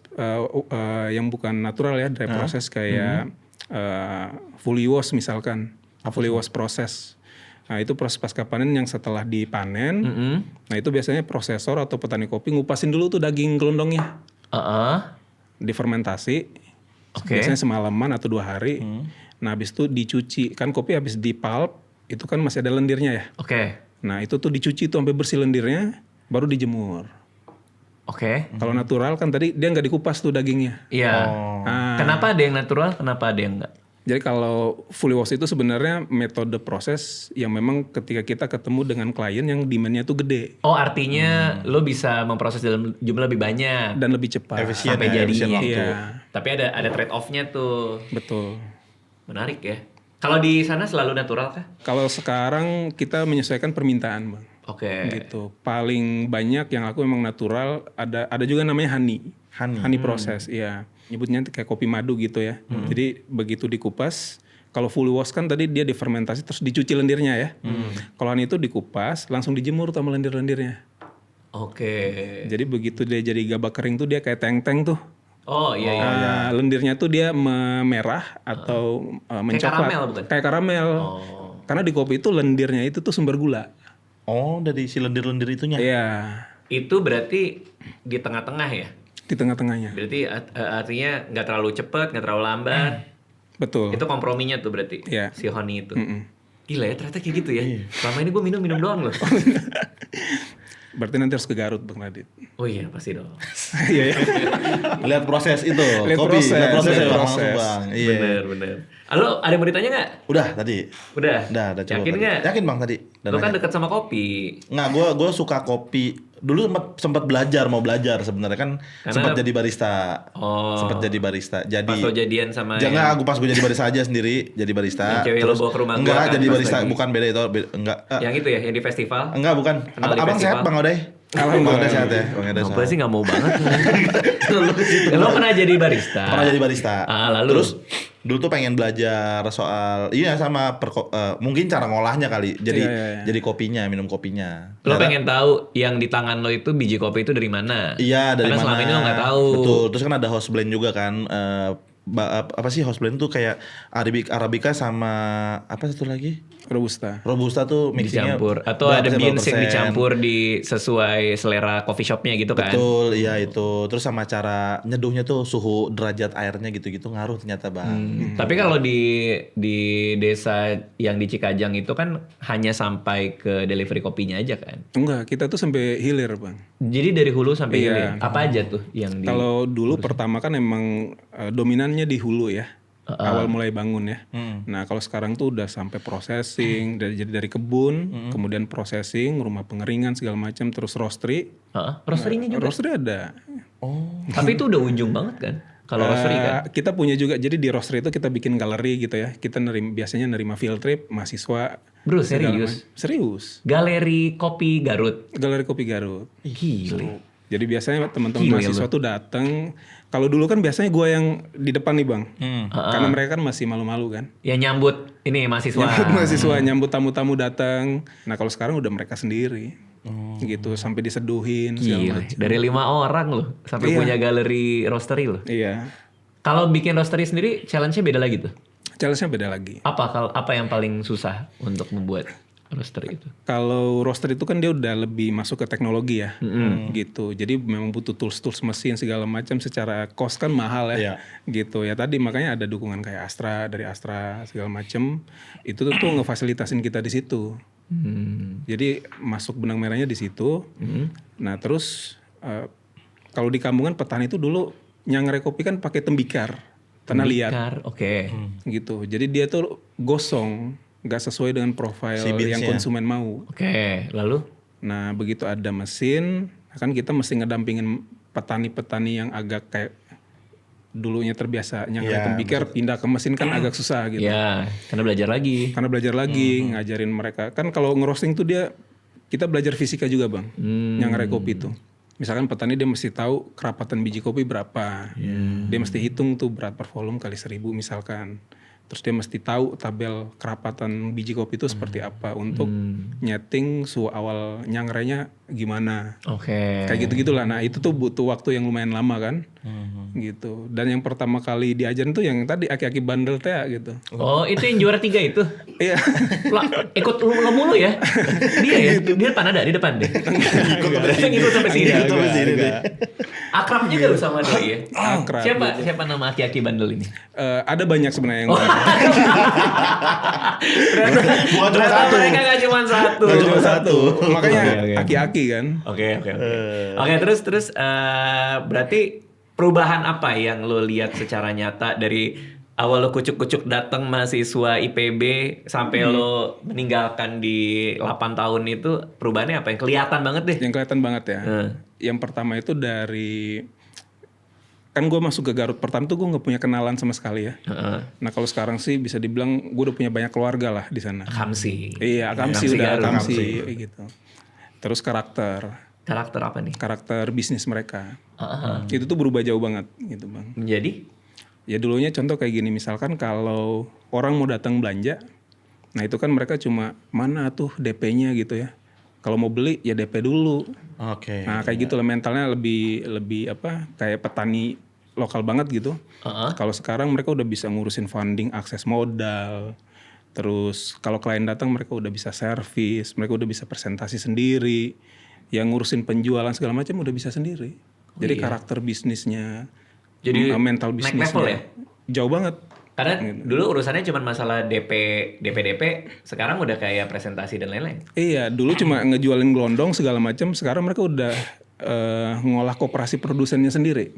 B: yang bukan natural ya, dry proses kayak fully wash misalkan, fully wash proses. Nah itu proses pasca panen yang setelah dipanen. Nah itu biasanya prosesor atau petani kopi ngupasin dulu tuh daging gelondongnya. Difermentasi, biasanya semalaman atau 2 hari. Nah habis itu dicuci, kan kopi habis dipulp itu kan masih ada lendirnya ya.
A: Oke.
B: Nah itu tuh dicuci tuh sampai bersih lendirnya, baru dijemur.
A: Oke.
B: Kalau natural kan tadi dia nggak dikupas tuh dagingnya.
A: Iya.
B: Nah,
A: Kenapa ada yang natural, kenapa ada yang enggak?
B: jadi kalau fully wash itu sebenarnya metode proses yang memang ketika kita ketemu dengan klien yang demand-nya tuh gede
A: Oh artinya lo bisa memproses dalam jumlah lebih banyak
B: dan lebih cepat.
C: Efisien
A: sampai
C: ya,
A: jadi.
C: efisien waktu.
B: Iya,
A: Tapi ada trade off-nya tuh.
B: betul.
A: Menarik ya. Kalau di sana selalu natural kah?
B: Kalau sekarang kita menyesuaikan permintaan, Bang.
A: Oke.
B: Gitu. Paling banyak yang aku memang natural, ada juga namanya honey. Honey proses, iya. Nyebutnya kayak kopi madu gitu ya. Jadi begitu dikupas, kalau full wash kan tadi dia difermentasi terus dicuci lendirnya ya. Kalau honey itu dikupas, langsung dijemur sama lendir-lendirnya.
A: Oke.
B: Jadi begitu dia jadi gabah kering tuh dia kayak teng-teng tuh.
A: Oh iya iya.
B: Lendirnya tuh dia merah atau mencoklat.
A: karamel bukan?
B: Kayak karamel.
A: Oh.
B: Karena di kopi itu lendirnya itu tuh sumber gula.
C: Oh, dari si lendir-lendir itunya.
B: Iya,
A: Itu berarti di tengah-tengah ya?
B: di tengah-tengahnya.
A: Berarti artinya nggak terlalu cepat, nggak terlalu lambat.
B: Betul.
A: Itu komprominya tuh berarti.
B: Iya.
A: Si honey itu. Gila ya ternyata kayak gitu ya. Selama ini gue minum doang loh.
B: Berarti nanti harus ke Garut, Bang Radit.
A: Oh iya pasti dong.
B: Iya, iya.
C: Lihat proses itu.
B: Lihat
C: kopi,
B: proses,
C: lihat proses
B: lihat
C: ya, Bang,
B: proses.
C: langsung, Bang. Iya.
A: Bener. Halo, ada yang mau ditanya nggak?
C: Udah tadi.
A: Udah.
C: Udah coba.
A: Yakin
C: tadi.
A: nggak?
C: Yakin Bang tadi.
A: Lo kan dekat sama kopi.
C: Nggak, gue suka kopi. Dulu sempat mau belajar sebenarnya kan.
A: Karena-
C: Sempat jadi barista.
A: Oh.
C: Sempat jadi barista. Jadi
A: Pas lo jadian sama
C: jangan aku pas gue jadi barista aja sendiri, jadi barista.
A: Yang cewek lo bawa ke rumah gua
C: enggak
A: kan
C: jadi
A: pas
C: barista,
A: lagi.
C: bukan beda itu, enggak.
A: yang itu ya, yang di festival.
C: Enggak, bukan.
A: Kenal di
C: Abang
A: festival.
C: sehat Bang Odeh? Bang Odeh sehat ya? Bang Odeh
A: Apa
C: sehat.
A: sih nggak mau banget?
C: Lu ke situ.
A: Lo pernah jadi barista?
C: Pernah jadi barista.
A: Lalu?
C: Terus dulu tuh pengen belajar soal sama mungkin cara ngolahnya kali. Jadi
B: Iya.
C: jadi kopinya, minum kopinya.
A: Lo
C: Ternyata-
A: pengen tahu yang di tangan lo itu biji kopi itu dari mana?
C: Iya, dari
A: Karena
C: mana?
A: selama ini lo nggak tahu.
C: Betul. Terus kan ada house blend juga kan. Apa sih house blend tuh kayak Arabica sama apa satu lagi?
B: Robusta
C: Robusta tuh mixingnya
A: Dicampur atau
C: berapa
A: ada
C: sih,
A: beans
C: berapa
A: yang
C: persen?
A: dicampur di sesuai selera coffee shopnya gitu kan?
C: Betul, iya itu. Terus sama cara nyeduhnya tuh suhu derajat airnya gitu-gitu ngaruh ternyata Bang.
A: Tapi kalau di desa yang di Cikajang itu kan hanya sampai ke delivery kopinya aja kan?
B: Enggak, kita tuh sampai hilir Bang.
A: Jadi dari hulu sampai
B: Iya.
A: hilir. Apa aja tuh yang di?
B: Kalau dulu pertama kan emang dominannya di hulu ya. Awal mulai bangun ya. Nah kalau sekarang tuh udah sampai processing, jadi dari kebun, kemudian processing, rumah pengeringan segala macam, terus roastery.
A: Roastery-nya juga.
B: Roastery ada.
A: Tapi itu udah ujung banget kan? Kalau roastery kan?
B: Kita punya juga, jadi di roastery itu kita bikin galeri gitu ya. Kita biasanya nerima field trip, mahasiswa.
A: Bro,
B: segala
A: serius?
B: Serius.
A: Galeri Kopi Garut.
B: Galeri Kopi Garut.
A: Gile.
B: Jadi biasanya teman-teman
A: Gila
B: mahasiswa tuh datang. Kalau dulu kan biasanya gue yang di depan nih Bang. Karena mereka kan masih malu-malu kan.
A: Ya nyambut ini mahasiswa.
B: Mahasiswa nyambut tamu-tamu datang. Nah kalau sekarang udah mereka sendiri. Gitu sampai diseduhin segala
A: Gila.
B: macam.
A: Dari 5 orang loh sampai
B: Iya.
A: punya galeri roastery loh.
B: Iya.
A: Kalau bikin roastery sendiri challenge-nya beda lagi tuh.
B: Challenge-nya beda lagi.
A: Apa yang paling susah untuk membuat roastery itu?
B: Kalau roaster itu kan dia udah lebih masuk ke teknologi ya, gitu. Jadi memang butuh tools mesin segala macam. Secara cost kan mahal ya, gitu ya. Tadi makanya ada dukungan kayak dari Astra segala macam. Itu tuh ngefasilitasin kita di situ. Jadi masuk benang merahnya di situ. Nah terus kalau di Kampungan petani itu dulu nyangrai kopi kan pakai tembikar, tanah liat,
A: Tembikar, oke.
B: gitu. Jadi dia tuh gosong. Nggak sesuai dengan profil
C: Si
B: yang
C: beansnya.
B: konsumen mau.
A: Oke, lalu?
B: Nah begitu ada mesin, kan kita mesti ngedampingin petani-petani yang agak kayak dulunya terbiasa nyangrai tembikar, pindah ke mesin kan agak susah gitu.
A: Ya, karena belajar lagi.
B: Karena belajar lagi, ngajarin mereka. Kan kalau ngerosting tuh kita belajar fisika juga Bang, nyangrai kopi tuh. Misalkan petani dia mesti tahu kerapatan biji kopi berapa. Dia mesti hitung tuh berat per volume kali 1000 misalkan. Terus dia mesti tahu tabel kerapatan biji kopi itu seperti apa untuk nyeting suhu awal nyangrainya gimana.
A: Oke.
B: Kayak gitu-gitulah. Nah itu tuh butuh waktu yang lumayan lama kan. Gitu. Dan yang pertama kali diajarin tuh yang tadi aki-aki bandel teh gitu.
A: Oh, itu yang juara 3 itu?
B: Iya.
A: Lah, ikut lo mulu ya? Dia ya? Dia depan ada, di depan deh. Ikut sampai sini. Akrab juga lo sama doi ya?
B: Akrab.
A: Siapa nama aki-aki bandel ini?
B: Ada banyak sebenarnya yang
C: Buat cuma
A: Ternyata
C: satu.
A: mereka gak cuma satu.
C: Gak cuma satu.
B: Makanya
A: Oke.
B: aki-aki kan.
A: Oke. Oke, terus berarti perubahan apa yang lo lihat secara nyata dari awal lo kucuk-kucuk datang mahasiswa IPB sampai lo meninggalkan di 8 tahun itu, perubahannya apa yang kelihatan banget deh?
B: Yang kelihatan banget ya. Yang pertama itu dari kan gue masuk ke Garut pertama tuh gue nggak punya kenalan sama sekali ya. Nah kalau sekarang sih bisa dibilang gue udah punya banyak keluarga lah di sana.
A: Akamsi.
B: Iya, Akamsi
A: Akamsi
B: udah
A: Garut.
B: Akamsi kayak gitu. Terus
A: Karakter apa nih?
B: karakter bisnis mereka. Itu tuh berubah jauh banget gitu bang.
A: Menjadi?
B: Ya dulunya contoh kayak gini, misalkan kalau orang mau datang belanja, nah itu kan mereka cuma mana tuh DP-nya gitu ya. Kalau mau beli ya DP dulu.
C: Oke.
B: Nah kayak gitu lah mentalnya lebih apa kayak petani lokal banget gitu. Kalau sekarang mereka udah bisa ngurusin funding, akses modal. Terus kalau klien datang mereka udah bisa servis, mereka udah bisa presentasi sendiri. Yang ngurusin penjualan segala macam udah bisa sendiri. Jadi karakter bisnisnya,
A: Jadi
B: mental
A: naik
B: bisnisnya
A: level ya?
B: jauh banget.
A: Karena dulu urusannya cuma masalah DP, sekarang udah kayak presentasi dan lain-lain.
B: Iya, dulu cuma ngejualin gelondong segala macam. Sekarang mereka udah ngolah koperasi produsennya sendiri.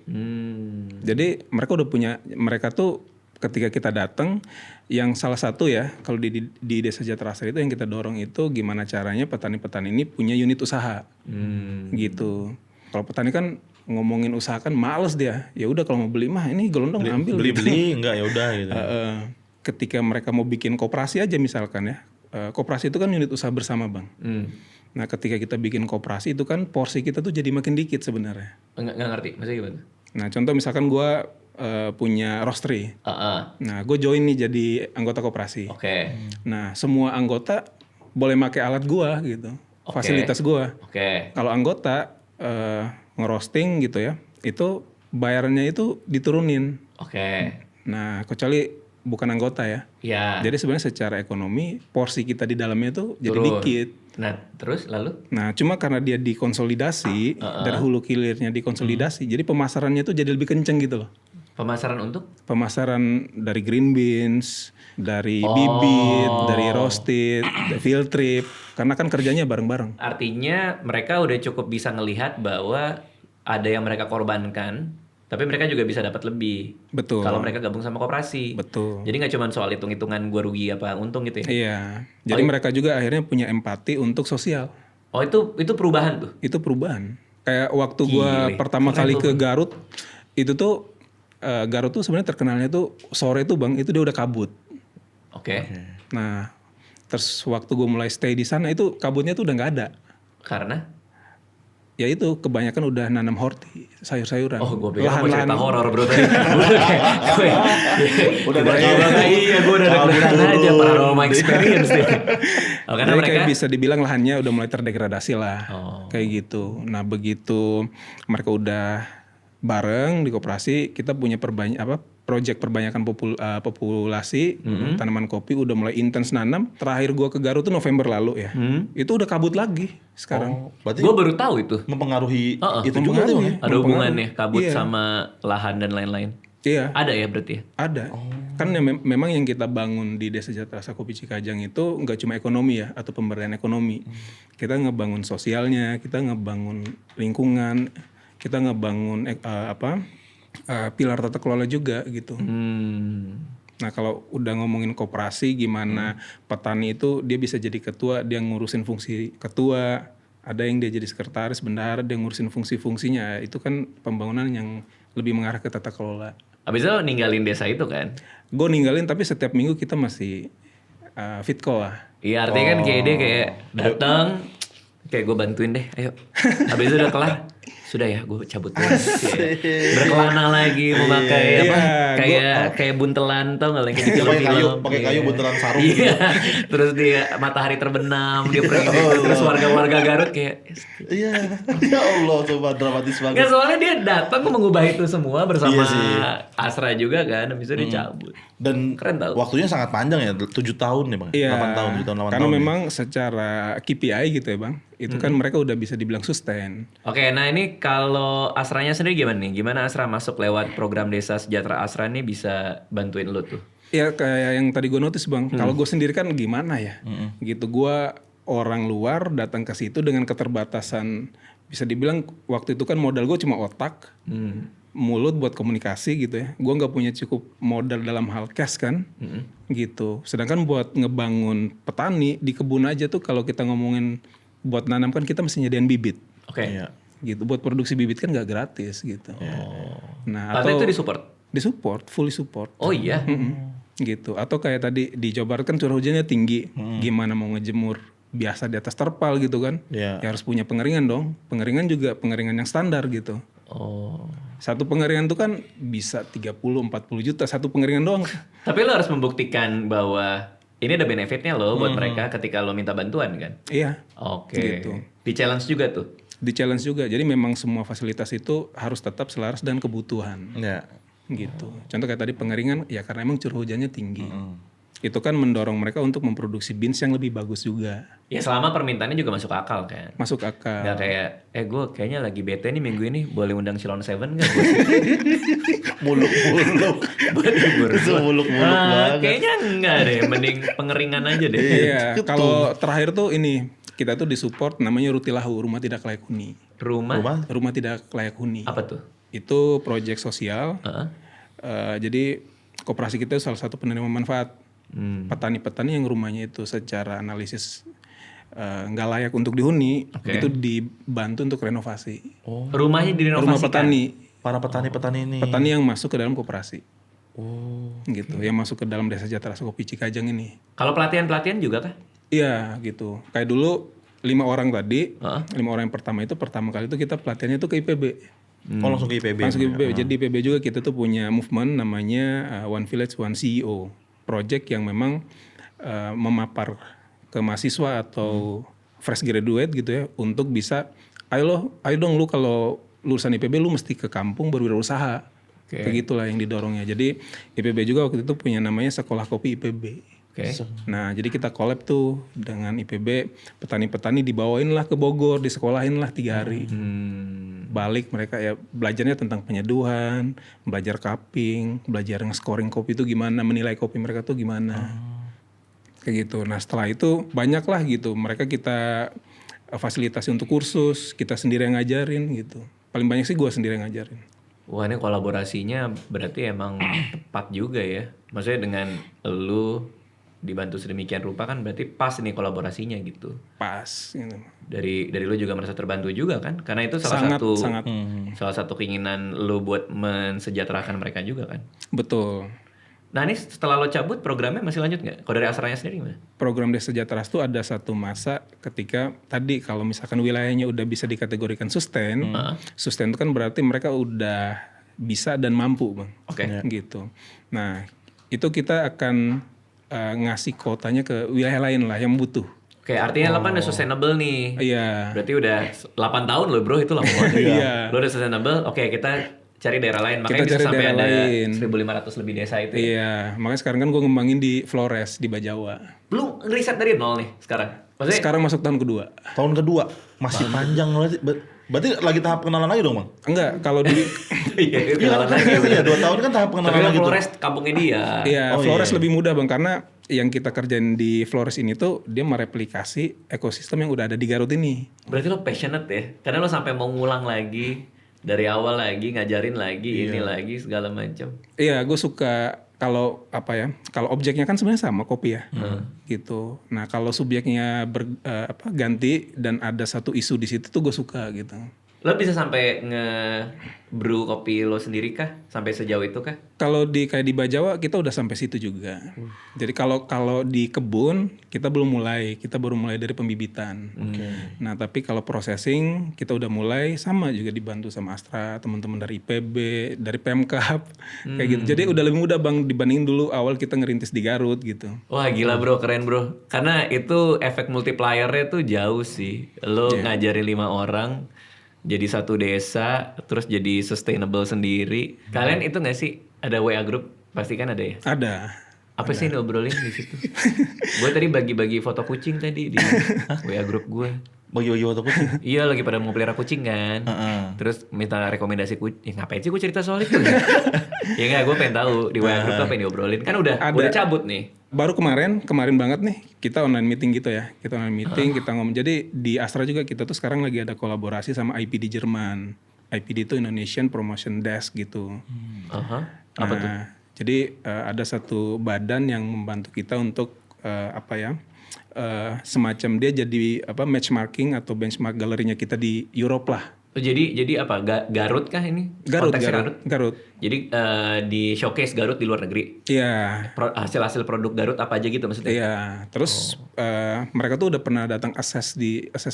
B: Jadi mereka udah punya, mereka tuh ketika kita datang, yang salah satu ya kalau di Desa Sejahtera Asra itu yang kita dorong itu gimana caranya petani-petani ini punya unit usaha, gitu. Kalau petani kan ngomongin usaha kan males dia. Ya udah kalau mau beli mah ini gelondong ambil.
C: Beli enggak ya udah gitu.
B: Ketika mereka mau bikin koperasi aja misalkan ya, koperasi itu kan unit usaha bersama bang. Nah ketika kita bikin koperasi itu kan porsi kita tuh jadi makin dikit sebenarnya.
A: Nggak ngerti, maksudnya gimana?
B: Nah contoh misalkan gue punya roastery. Nah gue join nih jadi anggota koperasi.
A: Oke.
B: Nah semua anggota boleh pakai alat gue gitu, fasilitas gue. Kalau anggota ngerosting gitu ya, itu bayarannya itu diturunin. Nah kecuali bukan anggota ya. Jadi sebenarnya secara ekonomi porsi kita di dalamnya itu jadi dikit.
A: Nah terus lalu?
B: Nah cuma karena dia dikonsolidasi dari hulu hilirnya dikonsolidasi, jadi pemasarannya tuh jadi lebih kenceng gitu loh.
A: Pemasaran untuk?
B: Pemasaran dari green beans, dari bibit, dari roasted, dari field trip, karena kan kerjanya bareng-bareng.
A: Artinya mereka udah cukup bisa ngelihat bahwa ada yang mereka korbankan, tapi mereka juga bisa dapat lebih.
B: Betul.
A: Kalau mereka gabung sama koperasi.
B: Betul.
A: Jadi nggak cuma soal hitung-hitungan gue rugi apa untung gitu ya?
B: Iya. Jadi mereka juga akhirnya punya empati untuk sosial.
A: Oh itu perubahan tuh?
B: Itu perubahan. Kayak waktu gue pertama kali ke Garut, itu tuh Garut tuh sebenarnya terkenalnya tuh sore tuh bang, itu dia udah kabut. Nah terus waktu gue mulai stay di sana itu kabutnya tuh udah nggak ada.
A: Karena?
B: Ya itu kebanyakan udah nanam horti, sayur-sayuran.
A: Oh gue pikir mau cerita horor bro tadi.
C: Udah
A: Iya gue udah deg-degan aja paranormal experience deh.
B: Karena mereka kayak bisa dibilang lahannya udah mulai terdegradasi lah. Kayak gitu. Nah begitu mereka udah bareng di koperasi, kita punya proyek perbanyakan populasi tanaman kopi udah mulai intens nanam. Terakhir gua ke Garut tuh November lalu ya. Itu udah kabut lagi sekarang.
C: Berarti
A: gua baru tahu itu.
C: Mempengaruhi itu juga tuh ya.
A: Ada hubungannya kabut sama lahan dan lain-lain.
B: Iya.
A: Ada ya berarti ya?
B: Ada. Kan memang yang kita bangun di Desa Sejahtera Asra Kopi Cikajang itu nggak cuma ekonomi ya atau pemberdayaan ekonomi. Kita ngebangun sosialnya, kita ngebangun lingkungan, kita ngebangun pilar tata kelola juga gitu. Nah kalau udah ngomongin koperasi gimana petani itu dia bisa jadi ketua, dia ngurusin fungsi ketua, ada yang dia jadi sekretaris, bendahara, dia ngurusin fungsi-fungsinya. Itu kan pembangunan yang lebih mengarah ke tata kelola.
A: Abis itu ninggalin desa itu kan?
B: Gue ninggalin tapi setiap minggu kita masih fit call lah.
A: Iya artinya kan kayak dia kayak datang, kayak gue bantuin deh, ayo. Habis itu udah kelar, sudah ya gue cabut dulu. Berkelana lagi memakai kayak buntelan tau nggak kayak di film-film.
C: Pakai kayu buntelan sarung.
A: Iya. Terus dia matahari terbenam, dia pergi terus warga-warga Garut kayak.
C: Iya. Ya Allah coba dramatis banget.
A: Nggak soalnya dia datang mengubah itu semua bersama Asra juga kan, habis itu dia cabut.
C: Dan
A: keren tau.
C: Waktunya sangat panjang ya, 7 tahun ya bang. 8 tahun, 7 tahun, 8 tahun.
B: Karena memang secara KPI gitu ya bang, itu kan mereka udah bisa dibilang sustain.
A: Oke, nah ini kalau Asranya sendiri gimana nih? Gimana Asra masuk lewat program Desa Sejahtera Asra nih bisa bantuin lu tuh?
B: Ya kayak yang tadi gue notice bang, kalau gue sendiri kan gimana ya, gitu gue orang luar datang ke situ dengan keterbatasan, bisa dibilang waktu itu kan modal gue cuma otak, mulut buat komunikasi gitu ya. Gue nggak punya cukup modal dalam hal cash kan, gitu. Sedangkan buat ngebangun petani di kebun aja tuh kalau kita ngomongin buat nanam kan kita mesti nyediain bibit. Gitu. Buat produksi bibit kan nggak gratis gitu. Nah
A: atau itu disupport?
B: Disupport, fully support.
A: Oh iya.
B: Gitu. Atau kayak tadi di Jawa Barat kan curah hujannya tinggi. Gimana mau ngejemur biasa di atas terpal gitu kan? Ya harus punya pengeringan dong. Pengeringan juga pengeringan yang standar gitu. Satu pengeringan tuh kan bisa 30-40 juta satu pengeringan doang.
A: Tapi lo harus membuktikan bahwa ini ada benefitnya lo buat mereka ketika lo minta bantuan kan?
B: Iya.
A: Oke.
B: Gitu.
A: Di challenge juga tuh?
B: Di challenge juga. Jadi memang semua fasilitas itu harus tetap selaras dan kebutuhan.
C: Iya.
B: Gitu. Contoh kayak tadi pengeringan ya karena emang curah hujannya tinggi. Itu kan mendorong mereka untuk memproduksi beans yang lebih bagus juga.
A: Ya selama permintaannya juga masuk akal kan?
B: Masuk akal.
A: Gak kayak, gue kayaknya lagi bete nih minggu ini, boleh undang Silon Seven gak?
C: Muluk-muluk. Itu muluk-muluk banget.
A: Kayaknya enggak deh, mending pengeringan aja deh.
B: Iya, kalau terakhir tuh ini, kita tuh disupport namanya Rutilahu, Rumah Tidak Layak Huni. Rumah Tidak Layak Huni.
A: Apa tuh?
B: Itu proyek sosial. Jadi koperasi kita salah satu penerima manfaat. Petani-petani yang rumahnya itu secara analisis nggak layak untuk dihuni, itu dibantu untuk renovasi.
A: Rumahnya direnovasikan.
B: Rumah petani.
C: Para petani-petani ini.
B: Petani yang masuk ke dalam koperasi. Gitu, yang masuk ke dalam Desa Sejahtera Kopi Cikajang ini.
A: Kalau pelatihan juga kah?
B: Iya, gitu. Kayak dulu 5 orang tadi, 5 orang yang pertama kali itu kita pelatihannya itu ke IPB.
C: Oh langsung ke IPB.
B: Langsung ke IPB. Jadi IPB juga kita tuh punya movement namanya One Village One CEO. Project yang memang memapar ke mahasiswa atau fresh graduate gitu ya untuk bisa ayo dong lu kalau lulusan IPB lu mesti ke kampung berwirausaha. Begitulah yang didorongnya. Jadi IPB juga waktu itu punya namanya Sekolah Kopi IPB. Nah, jadi kita collab tuh dengan IPB, petani-petani dibawain lah ke Bogor, disekolahin lah 3 hari. Balik mereka ya belajarnya tentang penyeduhan, belajar cupping, belajar nge-scoring kopi itu gimana, menilai kopi mereka tuh gimana. Kayak gitu. Nah, setelah itu banyak lah gitu. Mereka kita fasilitasi untuk kursus, kita sendiri yang ngajarin gitu. Paling banyak sih gue sendiri yang ngajarin.
A: Wah, ini kolaborasinya berarti emang tepat juga ya. Maksudnya dengan lu dibantu sedemikian rupa kan berarti pas nih kolaborasinya gitu.
B: Pas gitu.
A: Dari lu juga merasa terbantu juga kan? Karena itu
B: Sangat.
A: salah satu keinginan lu buat mensejahterakan mereka juga kan?
B: Betul.
A: Nah, ini setelah lo cabut programnya masih lanjut nggak? Kalau dari asranya sendiri gimana?
B: Program Desa Sejahtera itu ada satu masa ketika tadi kalau misalkan wilayahnya udah bisa dikategorikan sustain, sustain itu kan berarti mereka udah bisa dan mampu, Bang. Gitu. Nah, itu kita akan ngasih kuotanya ke wilayah lain lah yang butuh.
A: Oke, artinya lo kan udah sustainable nih.
B: Iya.
A: Berarti udah 8 tahun lo bro, itu lama banget.
B: Iya.
A: Lo udah sustainable, oke kita cari daerah lain. Makanya
B: Kita
A: bisa
B: cari
A: sampai
B: daerah
A: ada
B: lain.
A: 1.500 lebih desa itu. Ya?
B: Iya, makanya sekarang kan gue ngembangin di Flores, di Bajawa.
A: Lu ngeriset dari nol nih sekarang? Maksudnya,
B: Sekarang masuk tahun kedua.
C: Tahun kedua masih panjang berarti. Berarti lagi tahap pengenalan lagi dong, Bang?
B: Enggak, kalau di
A: iya, itu
C: Iya,
A: kenalan lagi.
C: iya 2 tahun kan tahap
A: Tapi
C: pengenalan
A: kan
C: lagi tuh.
A: Flores kampungnya dia.
B: Iya,
C: Oh,
B: Flores
C: iya.
B: lebih mudah Bang karena yang kita kerjain di Flores ini tuh dia mereplikasi ekosistem yang udah ada di Garut ini.
A: Berarti lo passionate ya? Karena lo sampai mau ngulang lagi dari awal lagi, ngajarin lagi, ini lagi segala macam.
B: Iya, gue suka kalau apa ya? Kalau objeknya kan sebenarnya sama kopi ya, gitu. Nah kalau subjeknya ganti dan ada satu isu di situ tuh gue suka gitu.
A: Lo bisa sampai nge-brew kopi lo sendiri kah? Sampai sejauh itu kah?
B: Kalau kayak di Bajawa kita udah sampai situ juga. Jadi kalau di kebun kita belum mulai, kita baru mulai dari pembibitan. Nah tapi kalau processing kita udah mulai sama juga dibantu sama Astra, teman-teman dari IPB, dari Pemkab, kayak gitu. Jadi udah lebih mudah Bang dibandingin dulu awal kita ngerintis di Garut gitu.
A: Wah gila bro, keren bro. Karena itu efek multiplier-nya tuh jauh sih. Lo ngajarin 5 orang jadi satu desa, terus jadi sustainable sendiri. Kalian itu nggak sih ada WA group? Pasti kan ada ya?
B: Ada.
A: Apa sih yang ngobrolin di situ? Gue tadi bagi-bagi foto kucing tadi di WA group gue.
C: Bagi-bagi foto kucing.
A: Iya lagi pada mau pelihara kucing kan. Terus minta rekomendasi kucing. Ya ngapain sih gue cerita soal itu? Ya nggak, gue pengen tahu di WA group apa yang diobrolin. Kan udah cabut nih.
B: Baru kemarin banget nih kita online meeting gitu ya. Kita online meeting, kita ngomong. Jadi di Astra juga kita tuh sekarang lagi ada kolaborasi sama IPD Jerman. IPD itu Indonesian Promotion Desk gitu.
A: Apa tuh?
B: Jadi ada satu badan yang membantu kita untuk semacam dia jadi matchmarking atau benchmark galerinya kita di Europe lah.
A: Oh, jadi apa? Garut kah ini?
B: Garut.
A: Jadi di showcase Garut di luar negeri.
B: Iya.
A: Hasil-hasil produk Garut apa aja gitu maksudnya?
B: Iya. Terus mereka tuh udah pernah datang assess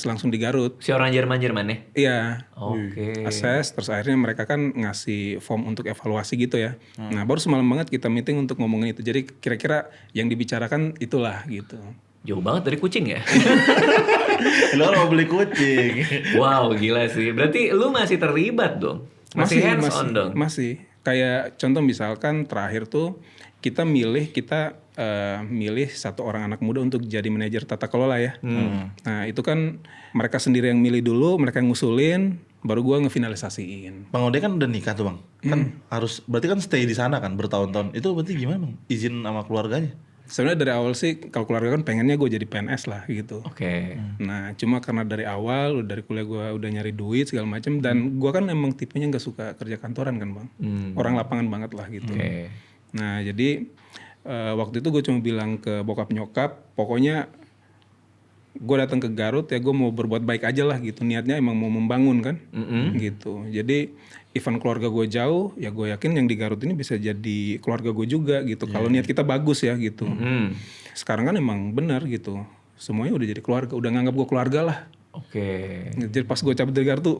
B: langsung di Garut.
A: Si orang Jerman ya?
B: Iya.
A: Oke.
B: Assess, terus akhirnya mereka kan ngasih form untuk evaluasi gitu ya. Nah baru semalam banget kita meeting untuk ngomongin itu. Jadi kira-kira yang dibicarakan itulah gitu.
A: Jauh banget dari kucing ya?
C: Lo mau beli kucing.
A: Wow gila sih. Berarti lu masih terlibat dong? Masih hands on dong?
B: Masih. Kayak contoh misalkan terakhir tuh kita milih satu orang anak muda untuk jadi manajer tata kelola ya. Nah itu kan mereka sendiri yang milih dulu, mereka yang ngusulin, baru gua ngefinalisasiin.
C: Bang Ode kan udah nikah tuh Bang. Kan harus, berarti kan stay di sana kan bertahun-tahun. Itu berarti gimana Bang? Izin sama keluarganya?
B: Sebenarnya dari awal sih kalau keluarga kan pengennya gue jadi PNS lah gitu.
A: Oke.
B: Nah cuma karena dari awal dari kuliah gue udah nyari duit segala macam dan gue kan emang tipenya nggak suka kerja kantoran kan Bang. Orang lapangan banget lah gitu. Nah jadi waktu itu gue cuma bilang ke bokap nyokap, pokoknya gue datang ke Garut ya gue mau berbuat baik aja lah gitu. Niatnya emang mau membangun kan, gitu. Jadi event keluarga gue jauh, ya gue yakin yang di Garut ini bisa jadi keluarga gue juga gitu. Kalau niat kita bagus ya gitu. Sekarang kan emang benar gitu. Semuanya udah jadi keluarga, udah nganggap gue keluarga lah.
A: Oke.
B: Jadi pas gue cabut dari Garut tuh,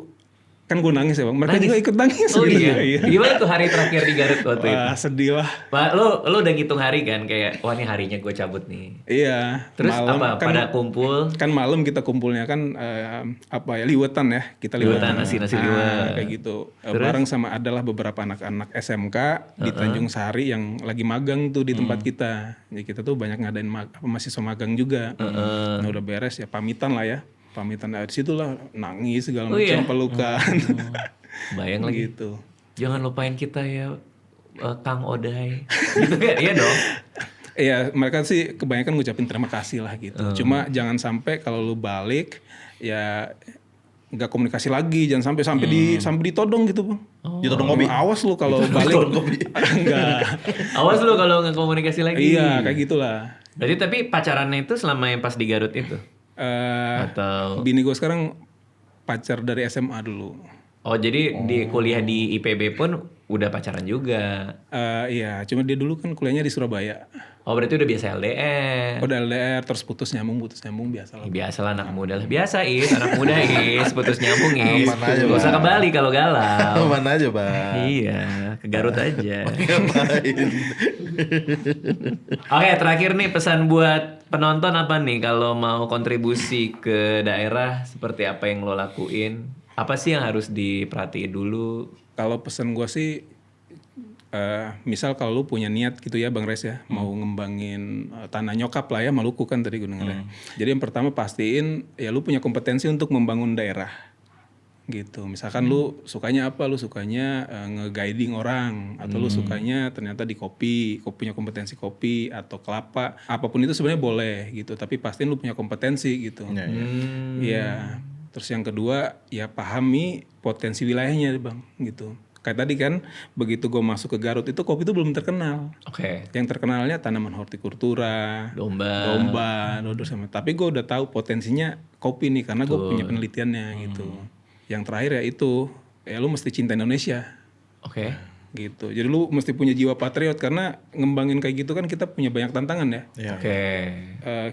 B: kan gue nangis ya bang. Mereka juga ikut nangis.
A: Oh
B: gitu.
A: iya. Gimana tuh hari terakhir di Garut waktu itu?
B: Wah sedih lah.
A: Pak, lo udah ngitung hari kan kayak wah ini harinya gue cabut nih.
B: Iya.
A: Terus
B: malam,
A: apa? Pada kumpul?
B: Kan malam kita kumpulnya kan liwetan ya. Kita
A: Liwetan, nasi liwet.
B: Kayak gitu. Bareng sama adalah beberapa anak-anak SMK di Tanjung Sari yang lagi magang tuh di tempat kita. Jadi kita tuh banyak ngadain mahasiswa magang juga. Nah udah beres ya pamitan lah ya. Pamitan dari situ lah nangis segala macam pelukan.
A: Bayang lagi.
B: Gitu.
A: Jangan lupain kita ya Kang Oday. Gitu kan? Iya dong.
B: Iya, mereka sih kebanyakan ngucapin terima kasih lah gitu. Cuma jangan sampai kalau lu balik ya nggak komunikasi lagi, jangan sampai ditodong gitu, Bang.
C: Ditodong kopi.
B: Awas lu kalau balik. Enggak.
A: Awas lu kalau nggak komunikasi lagi.
B: Iya, kayak gitulah.
A: Berarti tapi pacarannya itu selama yang pas di Garut itu? Atau
B: Bini gue sekarang pacar dari SMA dulu.
A: Oh jadi di kuliah di IPB pun udah pacaran juga?
B: Iya, cuma dia dulu kan kuliahnya di Surabaya.
A: Oh berarti udah biasa LDR?
B: Udah LDR terus putus nyambung biasa lah.
A: Biasalah anak muda lah. Biasa anak muda putus nyambung
C: Aman aja,
A: Gak usah ke Bali kalau galau.
C: Mana aja bang.
A: Iya, ke Garut aja.
C: Ngapain?
A: Oke, terakhir nih pesan buat penonton apa nih kalau mau kontribusi ke daerah seperti apa yang lo lakuin? Apa sih yang harus diperhatiin dulu?
B: Kalau pesan gue sih, misal kalau lu punya niat gitu ya Bang Res ya, mau ngembangin tanah nyokap lah ya, Maluku kan tadi gue dengar. Jadi yang pertama pastiin ya lu punya kompetensi untuk membangun daerah. Gitu. Misalkan lu sukanya apa? Lu sukanya nge-guiding orang atau lu sukanya ternyata di kopi, punya kompetensi kopi atau kelapa, apapun itu sebenarnya boleh gitu, tapi pastiin lu punya kompetensi gitu. Iya. Terus yang kedua ya pahami potensi wilayahnya Bang gitu. Kayak tadi kan begitu gue masuk ke Garut itu kopi itu belum terkenal.
A: Oke.
B: Yang terkenalnya tanaman hortikultura,
A: Domba,
B: dodol sama. Tapi gue udah tahu potensinya kopi nih karena gue punya penelitiannya gitu. Yang terakhir ya itu ya lu mesti cinta Indonesia.
A: Oke.
B: Gitu. Jadi lu mesti punya jiwa patriot karena ngembangin kayak gitu kan kita punya banyak tantangan ya.
A: Oke.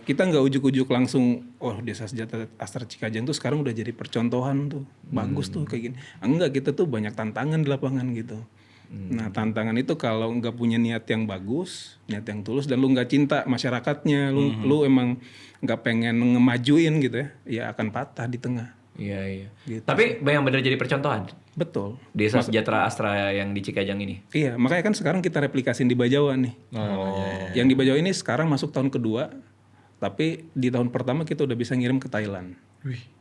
B: Kita nggak ujuk-ujuk langsung, Desa Sejahtera Astra Cikajang tuh sekarang udah jadi percontohan tuh, bagus tuh kayak gini. Enggak, kita tuh banyak tantangan di lapangan gitu. Nah tantangan itu kalau nggak punya niat yang bagus, niat yang tulus dan lu nggak cinta masyarakatnya, lu emang nggak pengen ngemajuin gitu ya akan patah di tengah.
A: Iya.
B: Gitu.
A: Tapi yang benar jadi percontohan.
B: Betul.
A: Desa Sejahtera Astra yang di Cikajang ini.
B: Iya, makanya kan sekarang kita replikasin di Bajawa nih. Yang di Bajawa ini sekarang masuk tahun kedua, tapi di tahun pertama kita udah bisa ngirim ke Thailand.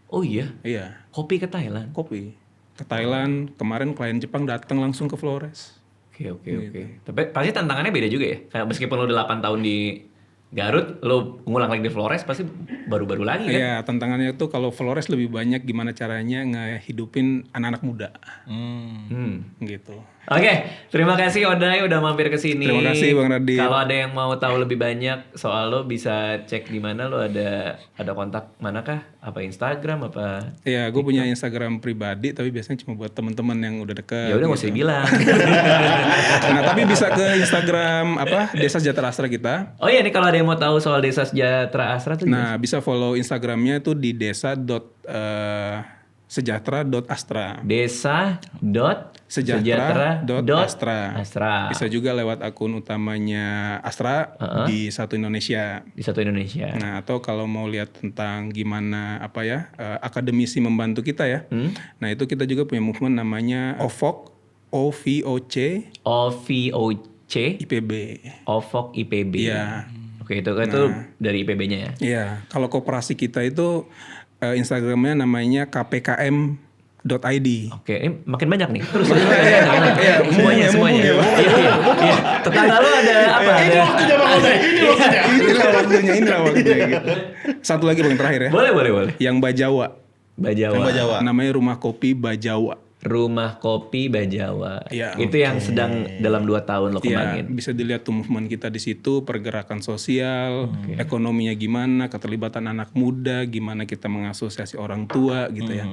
A: Oh iya.
B: Iya.
A: Kopi ke Thailand.
B: Kopi ke Thailand. Kemarin klien Jepang datang langsung ke Flores.
A: Oke. Tapi pasti tantangannya beda juga ya. Kayak meskipun lo udah 8 tahun di Garut, lo ngulang lagi di Flores pasti baru-baru lagi kan?
B: Iya, tantangannya itu kalau Flores lebih banyak gimana caranya ngehidupin anak-anak muda. Gitu.
A: Oke, terima kasih Oday udah mampir ke sini.
B: Terima kasih Bang Radit.
A: Kalau ada yang mau tahu lebih banyak soal lo bisa cek di mana lo ada kontak manakah? Apa Instagram apa?
B: Iya, gue punya Instagram pribadi tapi biasanya cuma buat teman-teman yang udah deket.
A: Ya udah nggak usah dibilang.
B: Nah, tapi bisa ke Instagram Desa Sejahtera Astra kita.
A: Oh iya nih kalau ada yang mau tahu soal Desa Sejahtera Astra tuh.
B: Nah, bisa follow Instagramnya itu di desa.sejahtera.astra.
A: Desa.sejahtera.astra.
B: Bisa juga lewat akun utamanya Astra di Satu Indonesia.
A: Di Satu Indonesia.
B: Nah, atau kalau mau lihat tentang gimana akademisi membantu kita ya. Nah, itu kita juga punya movement namanya OVOC, OVOC IPB.
A: OVOC IPB.
B: Iya.
A: Oke, itu dari IPB-nya ya.
B: Iya, kalau koperasi kita itu Instagramnya namanya kpkm.id.
A: Oke, ini makin banyak nih. Terus semuanya. Iya. Tetangga lu ada apa?
C: Ini waktunya Bang Oday.
B: Inilah waktunya gitu. Satu lagi Bang terakhir ya.
A: Boleh.
B: Yang Bajawa.
A: Bajawa.
C: Jawa.
B: Namanya Rumah Kopi Bajawa.
A: Rumah Kopi Bajawa.
B: Iya.
A: Itu yang sedang dalam 2 tahun lo
B: Iya,
A: kembangin.
B: bisa dilihat tuh movement kita di situ, pergerakan sosial, ekonominya gimana, keterlibatan anak muda, gimana kita mengasosiasi orang tua gitu ya.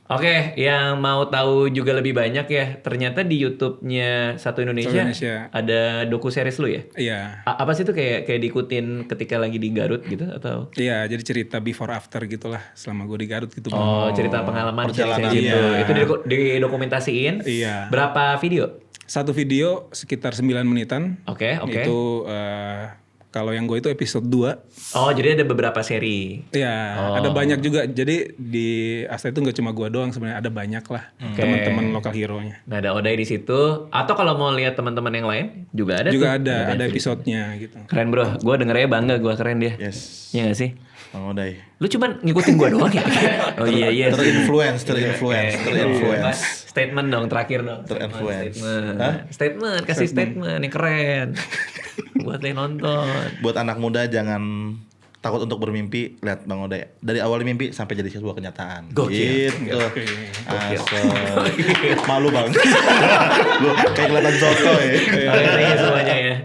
A: Oke, yang mau tahu juga lebih banyak ya, ternyata di YouTube-nya Satu Indonesia,
B: Indonesia.
A: ada doku series lu ya?
B: Iya.
A: Apa sih tuh kayak diikutin ketika lagi di Garut gitu atau?
B: Iya, jadi cerita before after gitulah selama gue di Garut gitu. Bang.
A: Oh, cerita pengalaman
C: perjalanan,
A: gitu.
B: iya.
A: Itu didokumentasiin.
B: Iya.
A: Berapa video?
B: Satu video sekitar 9 menitan.
A: Oke.
B: Itu kalau yang gue itu episode 2.
A: Oh, jadi ada beberapa seri.
B: Iya, ada banyak juga. Jadi di Asta itu nggak cuma gue doang sebenarnya, ada banyak lah teman-teman lokal hero-nya.
A: Nah, ada Odai di situ. Atau kalau mau lihat teman-teman yang lain juga ada
B: Juga
A: tuh.
B: ada episodenya gitu.
A: Keren bro, gue dengernya bangga, gue keren dia.
C: Yes.
A: Iya gak sih?
C: Bang Odai.
A: Lu cuman ngikutin gue doang ya? Oh iya.
C: Terinfluence.
A: Statement dong, terakhir dong.
C: Terinfluence.
A: Statement, kasih statement yang keren. Buat yang nonton.
C: Buat anak muda jangan takut untuk bermimpi, lihat Bang Odai. Dari awal mimpi sampai jadi sebuah kenyataan.
A: Gokil.
C: Gitu. Malu Bang. Gua kayak kelihatan soto ya.
A: Oke, thank you semuanya ya.